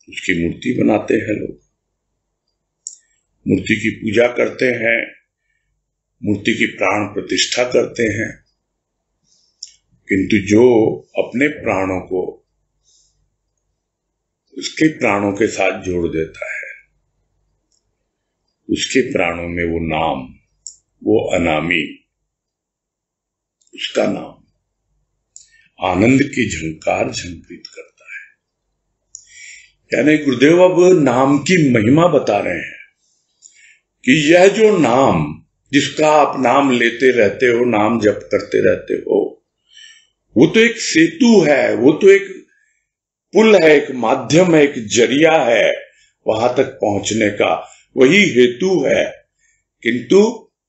उसकी मूर्ति बनाते हैं। लोग मूर्ति की पूजा करते हैं, मूर्ति की प्राण प्रतिष्ठा करते हैं, किंतु जो अपने प्राणों को उसके प्राणों के साथ जोड़ देता है, उसके प्राणों में वो नाम, वो अनामी, उसका नाम आनंद की झंकार झंकृत करता है। यानी गुरुदेव अब नाम की महिमा बता रहे हैं कि यह जो नाम, जिसका आप नाम लेते रहते हो, नाम जप करते रहते हो, वो तो एक सेतु है, वो तो एक पुल है, एक माध्यम है, एक जरिया है वहां तक पहुंचने का, वही हेतु है। किंतु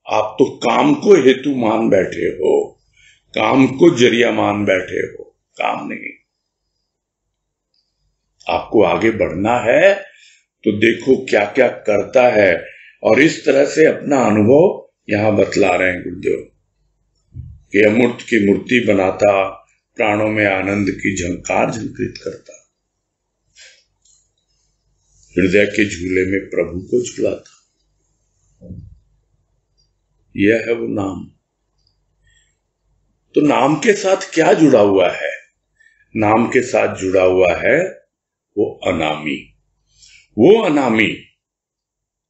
आप तो काम को हेतु मान बैठे हो, काम को जरिया मान बैठे हो। काम नहीं, आपको आगे बढ़ना है तो देखो क्या क्या करता है। और इस तरह से अपना अनुभव यहां बतला रहे हैं गुरुदेव कि अमूर्त की मूर्ति बनाता, प्राणों में आनंद की झंकार झंकृत करता, हृदय के झूले में प्रभु को झुलाता। यह है वो नाम। तो नाम के साथ क्या जुड़ा हुआ है? नाम के साथ जुड़ा हुआ है वो अनामी। वो अनामी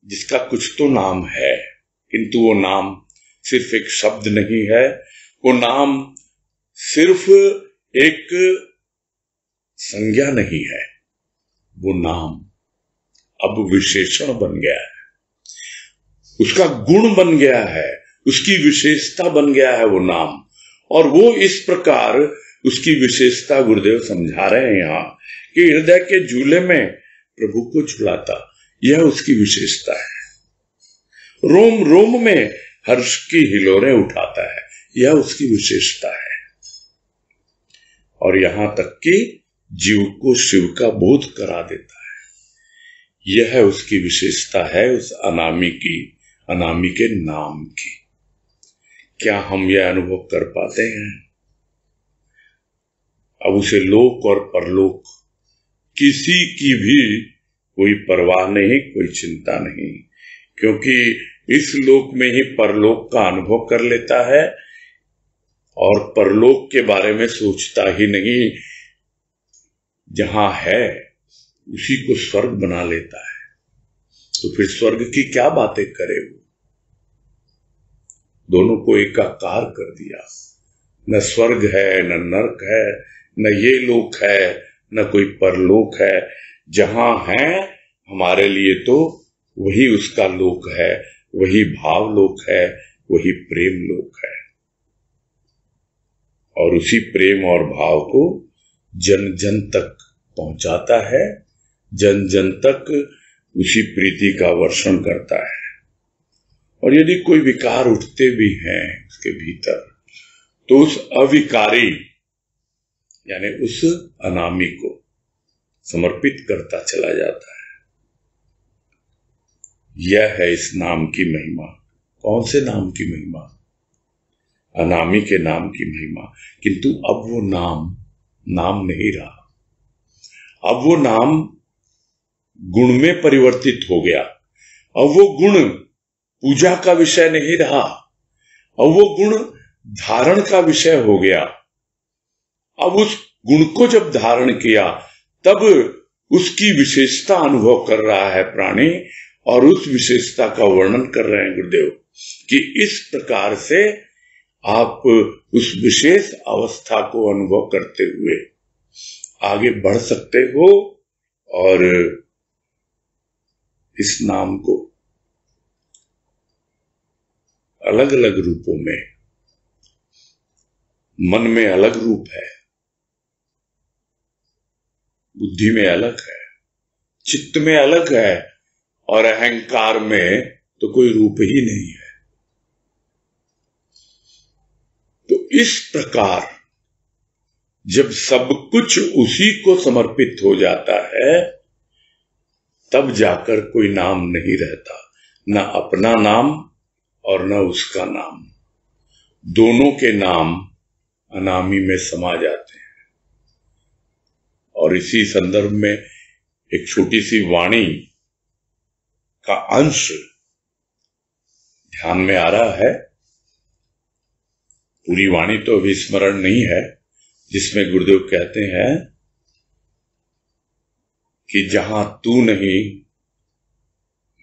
जिसका कुछ तो नाम है, किंतु वो नाम सिर्फ एक शब्द नहीं है, वो नाम सिर्फ एक संज्ञा नहीं है, वो नाम अब विशेषण बन गया है, उसका गुण बन गया है, उसकी विशेषता बन गया है वो नाम। और वो इस प्रकार उसकी विशेषता गुरुदेव समझा रहे हैं यहां कि हृदय के झूले में प्रभु को झुलाता, यह उसकी विशेषता है। रोम रोम में हर्ष की हिलोरें उठाता है, यह उसकी विशेषता है। और यहां तक कि जीव को शिव का बोध करा देता है, यह उसकी विशेषता है उस अनामी की, अनामी के नाम की। क्या हम यह अनुभव कर पाते हैं? अब उसे लोक और परलोक किसी की भी कोई परवाह नहीं, कोई चिंता नहीं, क्योंकि इस लोक में ही परलोक का अनुभव कर लेता है और परलोक के बारे में सोचता ही नहीं। जहां है उसी को स्वर्ग बना लेता है, तो फिर स्वर्ग की क्या बातें करे वो? दोनों को एकाकार कर दिया। न स्वर्ग है, न नरक है, न ये लोक है, न कोई परलोक है। जहां है हमारे लिए तो वही उसका लोक है, वही भाव लोक है, वही प्रेम लोक है। और उसी प्रेम और भाव को जन जन तक पहुंचाता है, जन जन तक उसी प्रीति का वर्षण करता है। और यदि कोई विकार उठते भी हैं उसके भीतर, तो उस अविकारी यानी उस अनामी को समर्पित करता चला जाता है। यह है इस नाम की महिमा। कौन से नाम की महिमा? अनामी के नाम की महिमा। किंतु अब वो नाम नहीं रहा, अब वो नाम गुण में परिवर्तित हो गया। अब वो गुण पूजा का विषय नहीं रहा, अब वो गुण धारण का विषय हो गया। अब उस गुण को जब धारण किया, तब उसकी विशेषता अनुभव कर रहा है प्राणी, और उस विशेषता का वर्णन कर रहे हैं गुरुदेव कि इस प्रकार से आप उस विशेष अवस्था को अनुभव करते हुए आगे बढ़ सकते हो और इस नाम को अलग अलग रूपों में, मन में अलग रूप है, बुद्धि में अलग है, चित्त में अलग है, और अहंकार में तो कोई रूप ही नहीं है। तो इस प्रकार जब सब कुछ उसी को समर्पित हो जाता है, तब जाकर कोई नाम नहीं रहता, न अपना नाम और न उसका नाम। दोनों के नाम अनामी में समा जाते हैं। और इसी संदर्भ में एक छोटी सी वाणी का अंश ध्यान में आ रहा है। पूरी वाणी तो अभी स्मरण नहीं है, जिसमें गुरुदेव कहते हैं कि जहां तू नहीं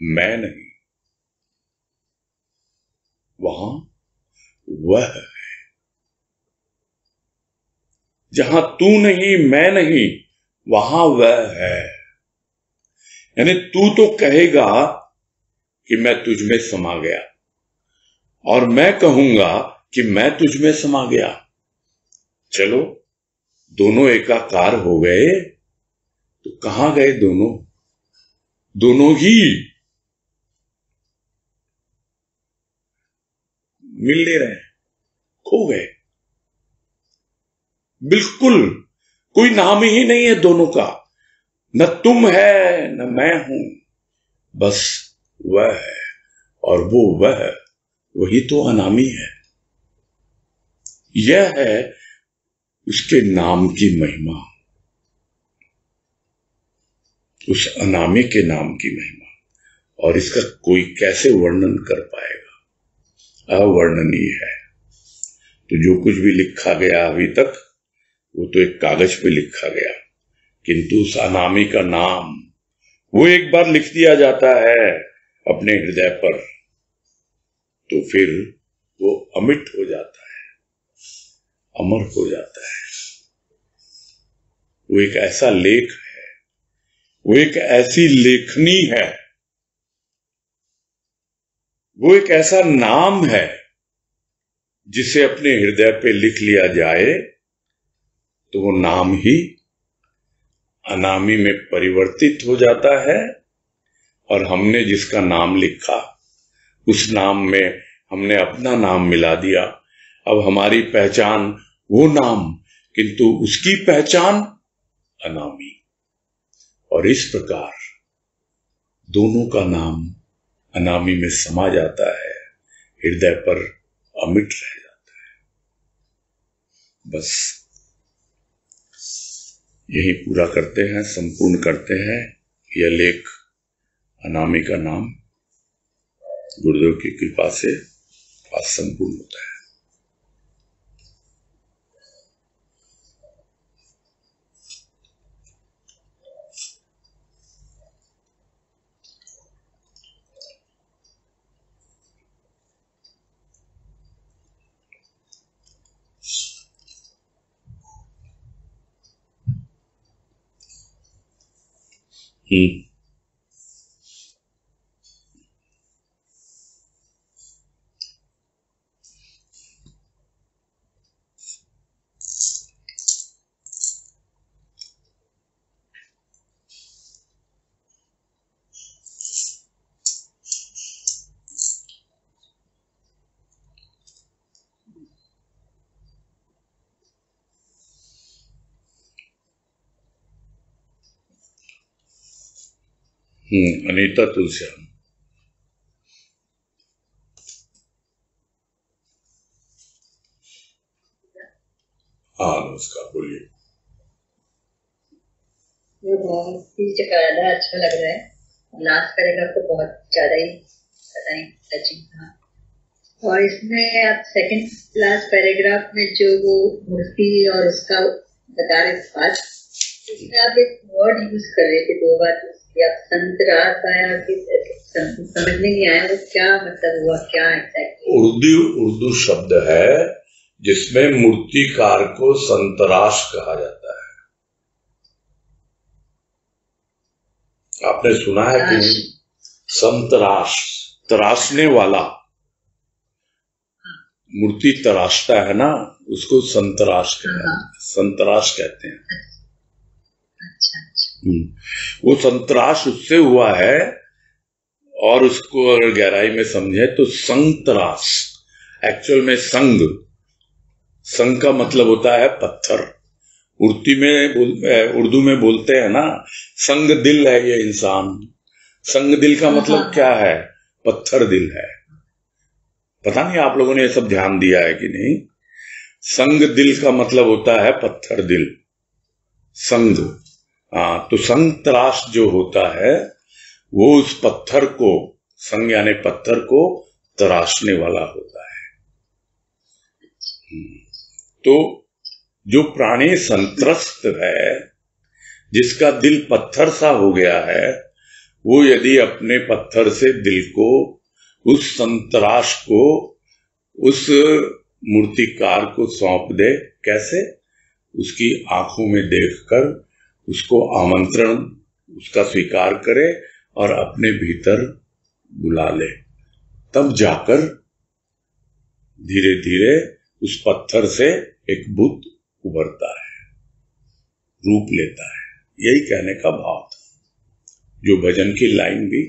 मैं नहीं, वहां वह है। जहां तू नहीं मैं नहीं, वहां वह है। यानी तू तो कहेगा कि मैं तुझ में समा गया, और मैं कहूंगा कि मैं तुझ में समा गया। चलो दोनों एकाकार हो गए, तो कहां गए दोनों? दोनों ही मिल नहीं रहे, खो गए। बिल्कुल कोई नाम ही नहीं है दोनों का, न तुम है न मैं हूं, बस वह है। और वो वह, वही तो अनामी है। यह है उसके नाम की महिमा, उस अनामी के नाम की महिमा। और इसका कोई कैसे वर्णन कर पाएगा? अवर्णनीय है। तो जो कुछ भी लिखा गया अभी तक, वो तो एक कागज पे लिखा गया, किंतु उस अनामी का नाम वो एक बार लिख दिया जाता है अपने हृदय पर, तो फिर वो अमिट हो जाता है, अमर हो जाता है। वो एक ऐसा लेख है, वो एक ऐसी लेखनी है, वो एक ऐसा नाम है जिसे अपने हृदय पे लिख लिया जाए तो वो नाम ही अनामी में परिवर्तित हो जाता है। और हमने जिसका नाम लिखा, उस नाम में हमने अपना नाम मिला दिया। अब हमारी पहचान वो नाम, किंतु उसकी पहचान अनामी। और इस प्रकार दोनों का नाम अनामी में समा जाता है, हृदय पर अमिट रह जाता है। बस यही पूरा करते हैं, संपूर्ण करते हैं। यह लेख अनामी का नाम गुरुदेव की कृपा से आज संपूर्ण होता है। अनीता तुलसियान। हाँ नमस्कार, बोलिए। ये बहुत ही चकारा अच्छा लग रहा है। लास्ट पैराग्राफ तो बहुत ज्यादा ही पता नहीं टचिंग था। और इसमें आप सेकंड लास्ट पैराग्राफ में जो वो मूर्ति और उसका बता रहे बात, इसमें आप एक वर्ड यूज कर रहे थे 2 बार, आप संतरास आया कि समझ में नहीं आया वो क्या मतलब हुआ, क्या एग्जैक्टली? उर्दू शब्द है जिसमें मूर्तिकार को संतराश कहा जाता है। आपने सुना है कि नहीं? संतराश, तराशने वाला। मूर्ति तराशता है ना, उसको संतराश कहते हैं। संतराश कहते हैं। वो संतराश उससे हुआ है, और उसको अगर गहराई में समझे तो संतराश एक्चुअल में संग का मतलब होता है पत्थर। उर्दू में बोलते हैं ना, संग दिल है ये इंसान, संग दिल का मतलब क्या है? पत्थर दिल है। पता नहीं आप लोगों ने ये सब ध्यान दिया है कि नहीं। संग दिल का मतलब होता है पत्थर दिल, संग। तो संग तराश जो होता है वो उस पत्थर को, संग यानी पत्थर को तराशने वाला होता है। तो जो प्राणी संत्रस्त है, जिसका दिल पत्थर सा हो गया है, वो यदि अपने पत्थर से दिल को, उस संतराश को, उस मूर्तिकार को सौंप दे, कैसे? उसकी आंखों में देखकर उसको आमंत्रण उसका स्वीकार करे और अपने भीतर बुला ले, तब जाकर धीरे धीरे उस पत्थर से एक बुद्ध उभरता है, रूप लेता है। यही कहने का भाव था, जो भजन की लाइन भी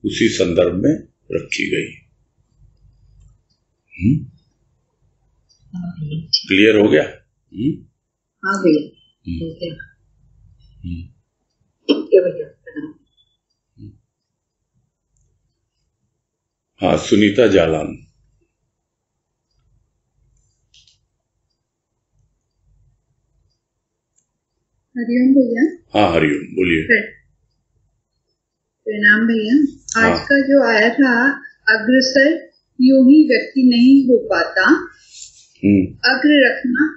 उसी संदर्भ में रखी गई। क्लियर हो गया? हाँ भैया, हो गया। हाँ, सुनीता जालान। हरिओम भैया। हाँ हरिओम, बोलिए। प्रणाम भैया। आज का जो आया था, अग्रसर यूं ही व्यक्ति नहीं हो पाता, अग्र रखना।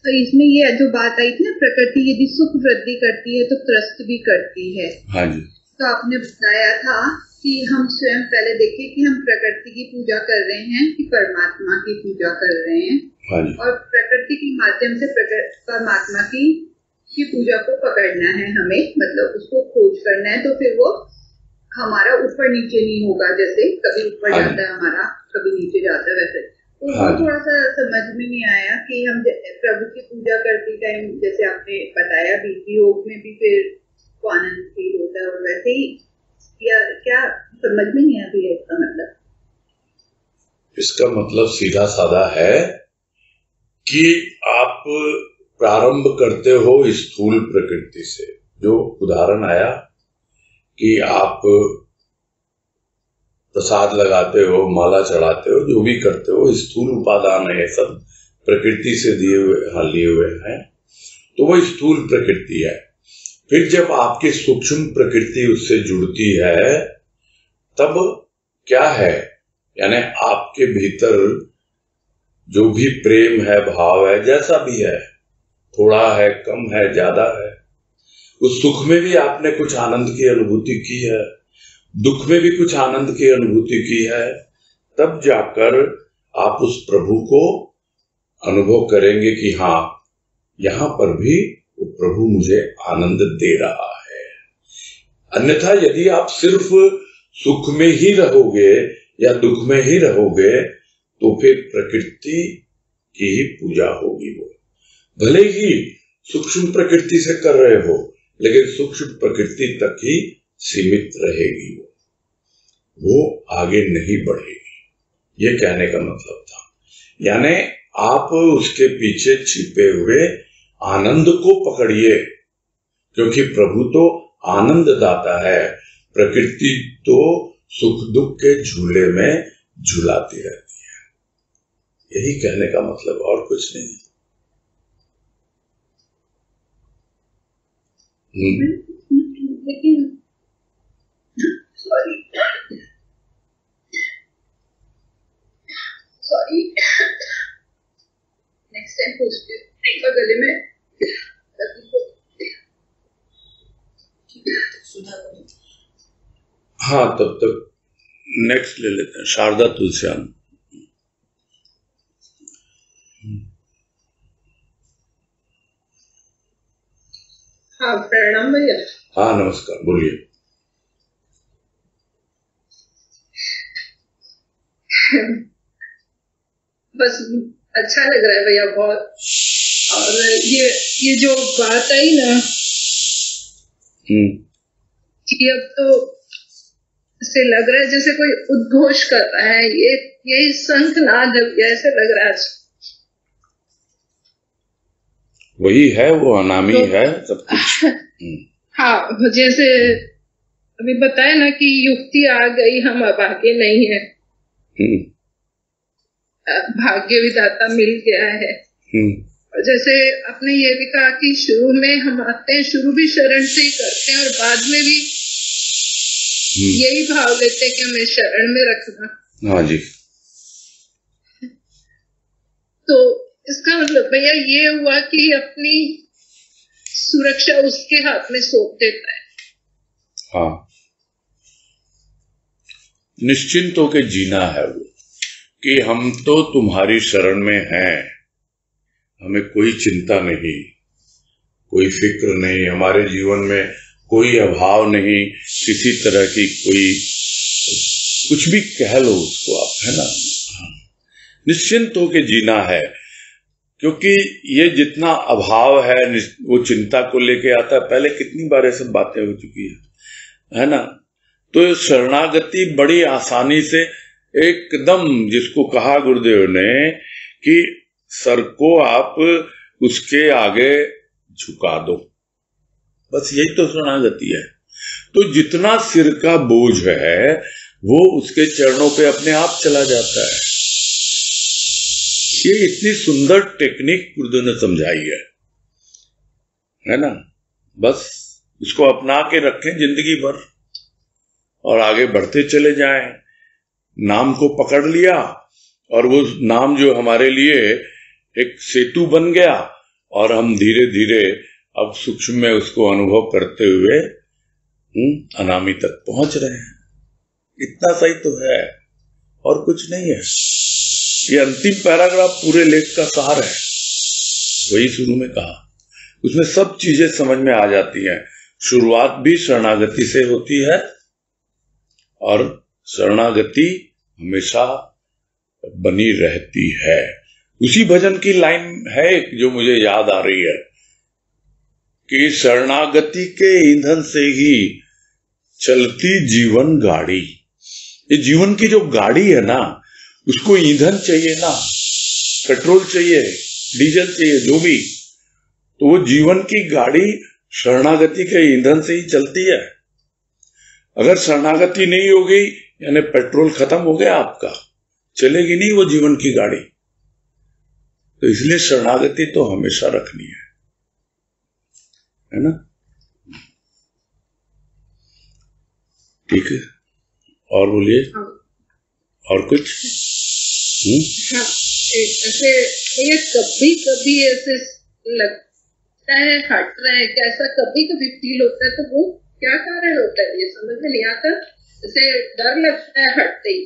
तो इसमें ये जो बात आई थी ना, प्रकृति यदि सुख वृद्धि करती है तो त्रस्त भी करती है। हाँ जी। तो आपने बताया था कि हम स्वयं पहले देखें कि हम प्रकृति की पूजा कर रहे हैं कि परमात्मा की पूजा कर रहे हैं। हाँ जी। और प्रकृति के माध्यम से परमात्मा की पूजा को पकड़ना है हमें, मतलब उसको खोज करना है। तो फिर वो हमारा ऊपर नीचे नहीं होगा, जैसे कभी ऊपर जाता है हमारा, कभी नीचे जाता है, वैसे। तो थोड़ा सा समझ में नहीं आया कि हम प्रभु की पूजा करते टाइम, जैसे आपने बताया बीपी योग में भी फिर को आनंद फील होता है, और वैसे ही क्या समझ में नहीं आती है इसका मतलब? इसका मतलब सीधा साधा है कि आप प्रारंभ करते हो स्थूल प्रकृति से। जो उदाहरण आया कि आप प्रसाद लगाते हो, माला चढ़ाते हो, जो भी करते हो, स्थूल उपादान है, सब प्रकृति से लिए हुए हैं, तो वो स्थूल प्रकृति है। फिर जब आपकी सूक्ष्म प्रकृति उससे जुड़ती है, तब क्या है, यानी आपके भीतर जो भी प्रेम है, भाव है, जैसा भी है, थोड़ा है, कम है, ज्यादा है, उस सुख में भी आपने कुछ आनंद की अनुभूति की है, दुख में भी कुछ आनंद की अनुभूति की है, तब जाकर आप उस प्रभु को अनुभव करेंगे कि हाँ, यहां पर भी वो प्रभु मुझे आनंद दे रहा है। अन्यथा यदि आप सिर्फ सुख में ही रहोगे या दुख में ही रहोगे, तो फिर प्रकृति की ही पूजा होगी। वो भले ही सूक्ष्म प्रकृति से कर रहे हो, लेकिन सूक्ष्म प्रकृति तक ही सीमित रहेगी, वो आगे नहीं बढ़ेगी। ये कहने का मतलब था। यानी आप उसके पीछे छिपे हुए आनंद को पकड़िए, क्योंकि प्रभु तो आनंद दाता है, प्रकृति तो सुख दुख के झूले में झुलाती रहती है। यही कहने का मतलब, और कुछ नहीं। लेकिन सॉरी नेक्स्ट टाइम पूछती हूँ, गले में हाँ, तब तक नेक्स्ट ले लेते हैं, शारदा तुलसियान। हाँ, प्रणाम भैया। हाँ नमस्कार, बोलिए। बस अच्छा लग रहा है भैया बहुत। और ये जो बात आई ना कि अब तो ऐसे लग रहा है जैसे कोई उद्घोष कर रहा है, ये शंखनाद जैसे लग रहा है। वही है, वो अनामी तो, है सब कुछ। हाँ, जैसे अभी बताया ना कि युक्ति आ गई, हम अब आगे नहीं है, भाग्य विधाता मिल गया है। और जैसे आपने ये भी कहा कि शुरू में हम आते हैं, शुरू भी शरण से ही करते हैं और बाद में भी यही भाव लेते हैं कि हमें शरण में रखना। हाँ जी। तो इसका मतलब भैया ये हुआ कि अपनी सुरक्षा उसके हाथ में सौंप देता है। हाँ, निश्चिंत होके जीना है वो, कि हम तो तुम्हारी शरण में हैं, हमें कोई चिंता नहीं, कोई फिक्र नहीं, हमारे जीवन में कोई अभाव नहीं, किसी तरह की कोई कुछ भी कह लो उसको आप, है ना। निश्चिंत होके जीना है, क्योंकि ये जितना अभाव है वो चिंता को लेके आता है। पहले कितनी बार ये सब बातें हो चुकी है ना। तो शरणागति बड़ी आसानी से एकदम, जिसको कहा गुरुदेव ने कि सर को आप उसके आगे झुका दो, बस यही तो शरणागति है। तो जितना सिर का बोझ है वो उसके चरणों पे अपने आप चला जाता है। ये इतनी सुंदर टेक्निक गुरुदेव ने समझाई है ना। बस उसको अपना के रखें जिंदगी भर और आगे बढ़ते चले जाएं। नाम को पकड़ लिया और वो नाम जो हमारे लिए एक सेतु बन गया, और हम धीरे धीरे अब सूक्ष्म में उसको अनुभव करते हुए अनामी तक पहुंच रहे हैं। इतना सही तो है और कुछ नहीं है। ये अंतिम पैराग्राफ पूरे लेख का सार है, वही शुरू में कहा, उसमें सब चीजें समझ में आ जाती हैं। शुरुआत भी शरणागति से होती है और शरणागति हमेशा बनी रहती है। उसी भजन की लाइन है जो मुझे याद आ रही है कि शरणागति के ईंधन से ही चलती जीवन गाड़ी। ये जीवन की जो गाड़ी है ना, उसको ईंधन चाहिए ना, पेट्रोल चाहिए, डीजल चाहिए, जो भी। तो वो जीवन की गाड़ी शरणागति के ईंधन से ही चलती है। अगर शरणागति नहीं होगी, यानी पेट्रोल खत्म हो गया आपका, चलेगी नहीं वो जीवन की गाड़ी। तो इसलिए शरणागति तो हमेशा रखनी है ना। ठीक है, और बोलिए। और कुछ? हाँ, ऐसे ये कभी कभी ऐसे लगता है हट रहे हैं, कैसा कभी कभी फील होता है, तो वो क्या कारण होता है ये समझ में नहीं आता। जैसे डर लगता है हटते ही।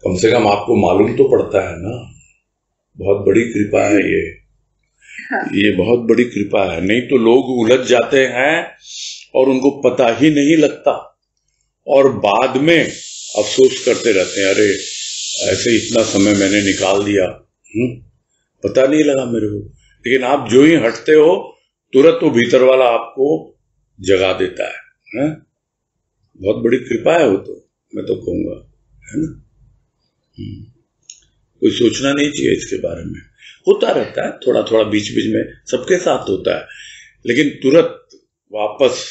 कम से कम आपको मालूम तो पड़ता है ना। बहुत बड़ी कृपा है ये। हाँ। ये बहुत बड़ी कृपा है, नहीं तो लोग उलझ जाते हैं और उनको पता ही नहीं लगता और बाद में अफसोस करते रहते हैं, अरे ऐसे इतना समय मैंने निकाल दिया, पता नहीं लगा मेरे को। लेकिन आप जो ही हटते हो तुरंत वो भीतर वाला आपको जगा देता है। बहुत बड़ी कृपा है वो, तो मैं तो कहूंगा, है ना। कोई सोचना नहीं चाहिए इसके बारे में। होता रहता है थोड़ा थोड़ा बीच बीच में, सबके साथ होता है, लेकिन तुरंत वापस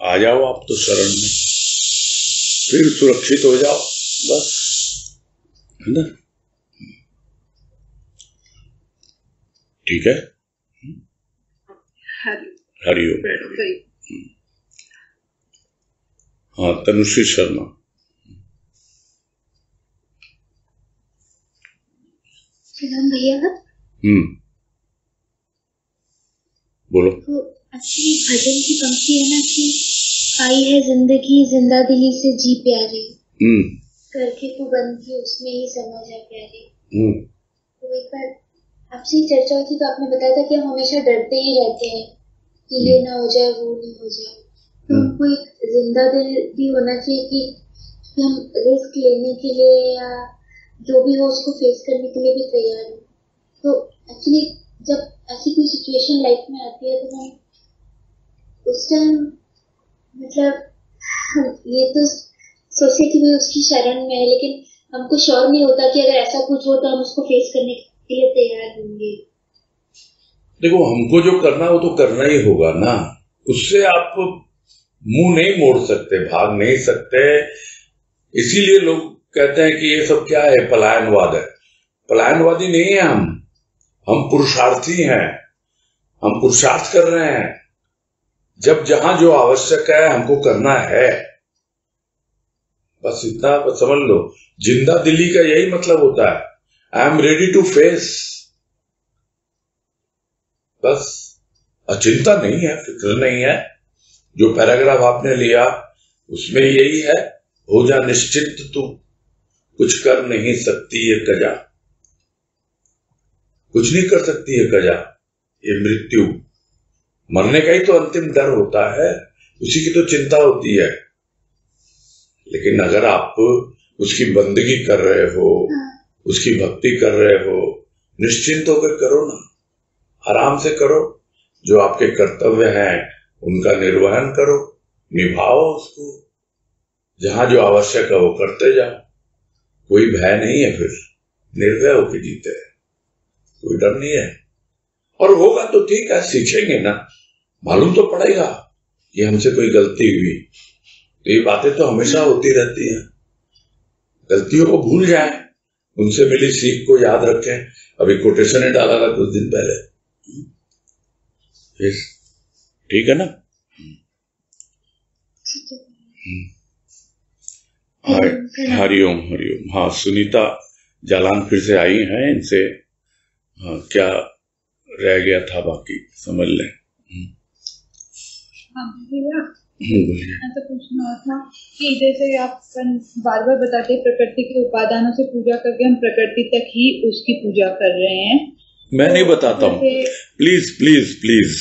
आ जाओ आप तो शरण में, फिर सुरक्षित हो जाओ, बस, है ना। ठीक है, हरिओम। हाँ, तनुश्री शर्मा। सलाम भैया। बोलो। तो एक्चुअली भजन की पंक्ति है ना कि आई है जिंदगी जिंदा दिली से जी प्यारे, करके तू बन के उसमें ही समा जा प्यारे। तो एक बार आपसे चर्चा हुई थी तो आपने बताया था कि हम हमेशा डरते ही रहते हैं कि ये ना हो जाए, वो नहीं हो जाए। तो हमको एक जिंदा दिल भी होना चाहिए कि हम रिस्क लेने के लिए या जो भी हो उसको फेस करने के लिए भी तैयार हो। तो एक्चुअली जब ऐसी कोई सिचुएशन लाइफ में आती है तो हम उस टाइम मतलब ये तो सोचे कि भाई उसकी शरण में है, लेकिन हमको श्योर नहीं होता कि अगर ऐसा कुछ हो तो हम उसको फेस करने के लिए तैयार होंगे। देखो, हमको जो करना वो तो करना ही होगा ना, उससे आप मुंह नहीं मोड़ सकते, भाग नहीं सकते। इसीलिए लोग कहते हैं कि ये सब क्या है, पलायनवाद है। पलायनवादी नहीं है हम पुरुषार्थी हैं। हम पुरुषार्थ कर रहे हैं। जब जहां जो आवश्यक है हमको करना है, बस इतना समझ लो। जिंदा दिली का यही मतलब होता है, I am ready to face. बस अचिंता नहीं है, फिक्र नहीं है। जो पैराग्राफ आपने लिया उसमें यही है, हो जा निश्चिंत तू, कुछ कर नहीं सकती ये कजा, कुछ नहीं कर सकती ये कजा। ये मृत्यु, मरने का ही तो अंतिम डर होता है, उसी की तो चिंता होती है। लेकिन अगर आप उसकी बंदगी कर रहे हो, उसकी भक्ति कर रहे हो, निश्चिंत होकर करो ना, आराम से करो। जो आपके कर्तव्य हैं उनका निर्वहन करो, निभाओ उसको। जहां जो आवश्यक है वो करते जाओ। कोई भय नहीं है, फिर निर्भय होकर जीते हैं, कोई डर नहीं है। और होगा तो ठीक है, सीखेंगे ना, मालूम तो पड़ेगा कि हमसे कोई गलती हुई। तो ये बातें तो हमेशा होती रहती हैं। गलतियों को भूल जाएं, उनसे मिली सीख को याद रखें। अभी कोटेशन ने डाला था कुछ दिन पहले, ठीक है ना। हरिओम हरिओम। हाँ, सुनीता जालान फिर से आई हैं, इनसे हाँ क्या रह गया था बाकी समझ लें। ऐसा पूछना था कि जैसे आप बार बार बताते हैं प्रकृति के उपादानों से पूजा करके हम प्रकृति तक ही उसकी पूजा कर रहे हैं। मैं नहीं बताता हूँ, प्लीज प्लीज प्लीज।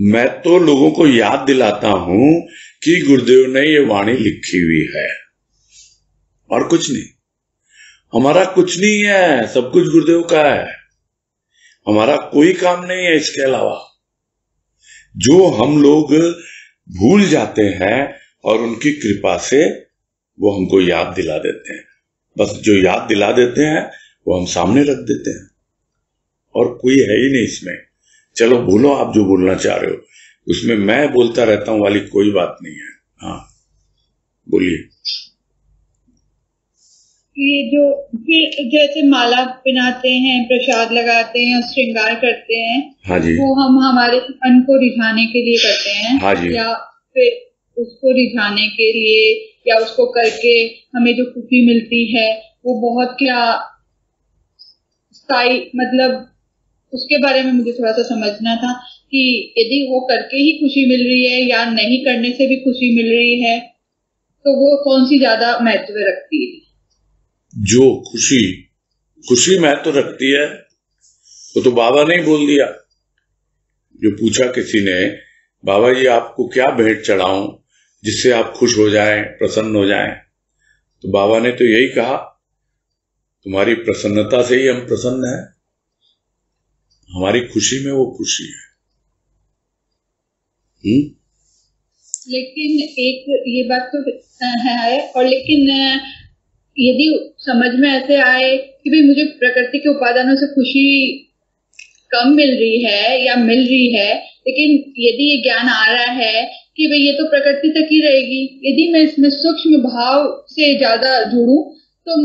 मैं तो लोगों को याद दिलाता हूँ कि गुरुदेव ने ये वाणी लिखी हुई है, और कुछ नहीं। हमारा कुछ नहीं है, सब कुछ गुरुदेव का है। हमारा कोई काम नहीं है इसके अलावा। जो हम लोग भूल जाते हैं और उनकी कृपा से वो हमको याद दिला देते हैं। बस जो याद दिला देते हैं वो हम सामने रख देते हैं, और कोई है ही नहीं इसमें। चलो बोलो आप जो बोलना चाह रहे हो, उसमें मैं बोलता रहता हूं वाली कोई बात नहीं है। हाँ बोलिए। ये जो जैसे माला पहनाते हैं, प्रसाद लगाते हैं, श्रृंगार करते हैं, हाँ जी, वो हम हमारे मन को रिझाने के लिए करते हैं। हाँ जी, या फिर उसको रिझाने के लिए, या उसको करके हमें जो खुशी मिलती है वो बहुत क्या स्थायी, मतलब उसके बारे में मुझे थोड़ा सा समझना था कि यदि वो करके ही खुशी मिल रही है या नहीं करने से भी खुशी मिल रही है, तो वो कौन सी ज्यादा महत्व रखती है? जो खुशी महत्व रखती है वो तो बाबा ने ही बोल दिया। जो पूछा किसी ने, बाबा जी आपको क्या भेंट चढ़ाऊं जिससे आप खुश हो जाएं, प्रसन्न हो जाएं, तो बाबा ने तो यही कहा, तुम्हारी प्रसन्नता से ही हम प्रसन्न हैं, हमारी खुशी में वो खुशी है। लेकिन एक ये बात तो है, और लेकिन यदि समझ में ऐसे आए कि भाई मुझे प्रकृति के उपादानों से खुशी कम मिल रही है या मिल रही है, लेकिन यदि ये ज्ञान आ रहा है कि भाई ये तो प्रकृति तक ही रहेगी, यदि मैं इसमें सूक्ष्म भाव से ज्यादा जुड़ूं तो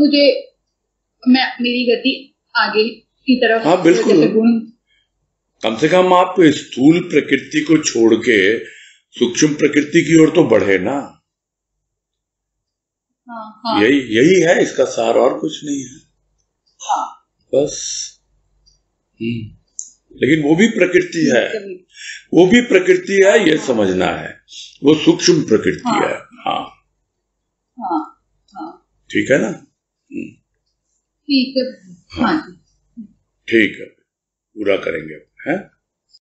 मेरी गति आगे की तरफ, हाँ बिल्कुल, कम से कम आप स्थूल प्रकृति को छोड़ के सूक्ष्म प्रकृति की ओर तो बढ़े ना। हाँ। यही है इसका सार, और कुछ नहीं है। हाँ। बस लेकिन वो भी प्रकृति है, वो भी प्रकृति है, ये समझना है, वो सूक्ष्म प्रकृति है। हाँ ठीक है ना। ठीक है। हाँ ठीक है, पूरा करेंगे, है।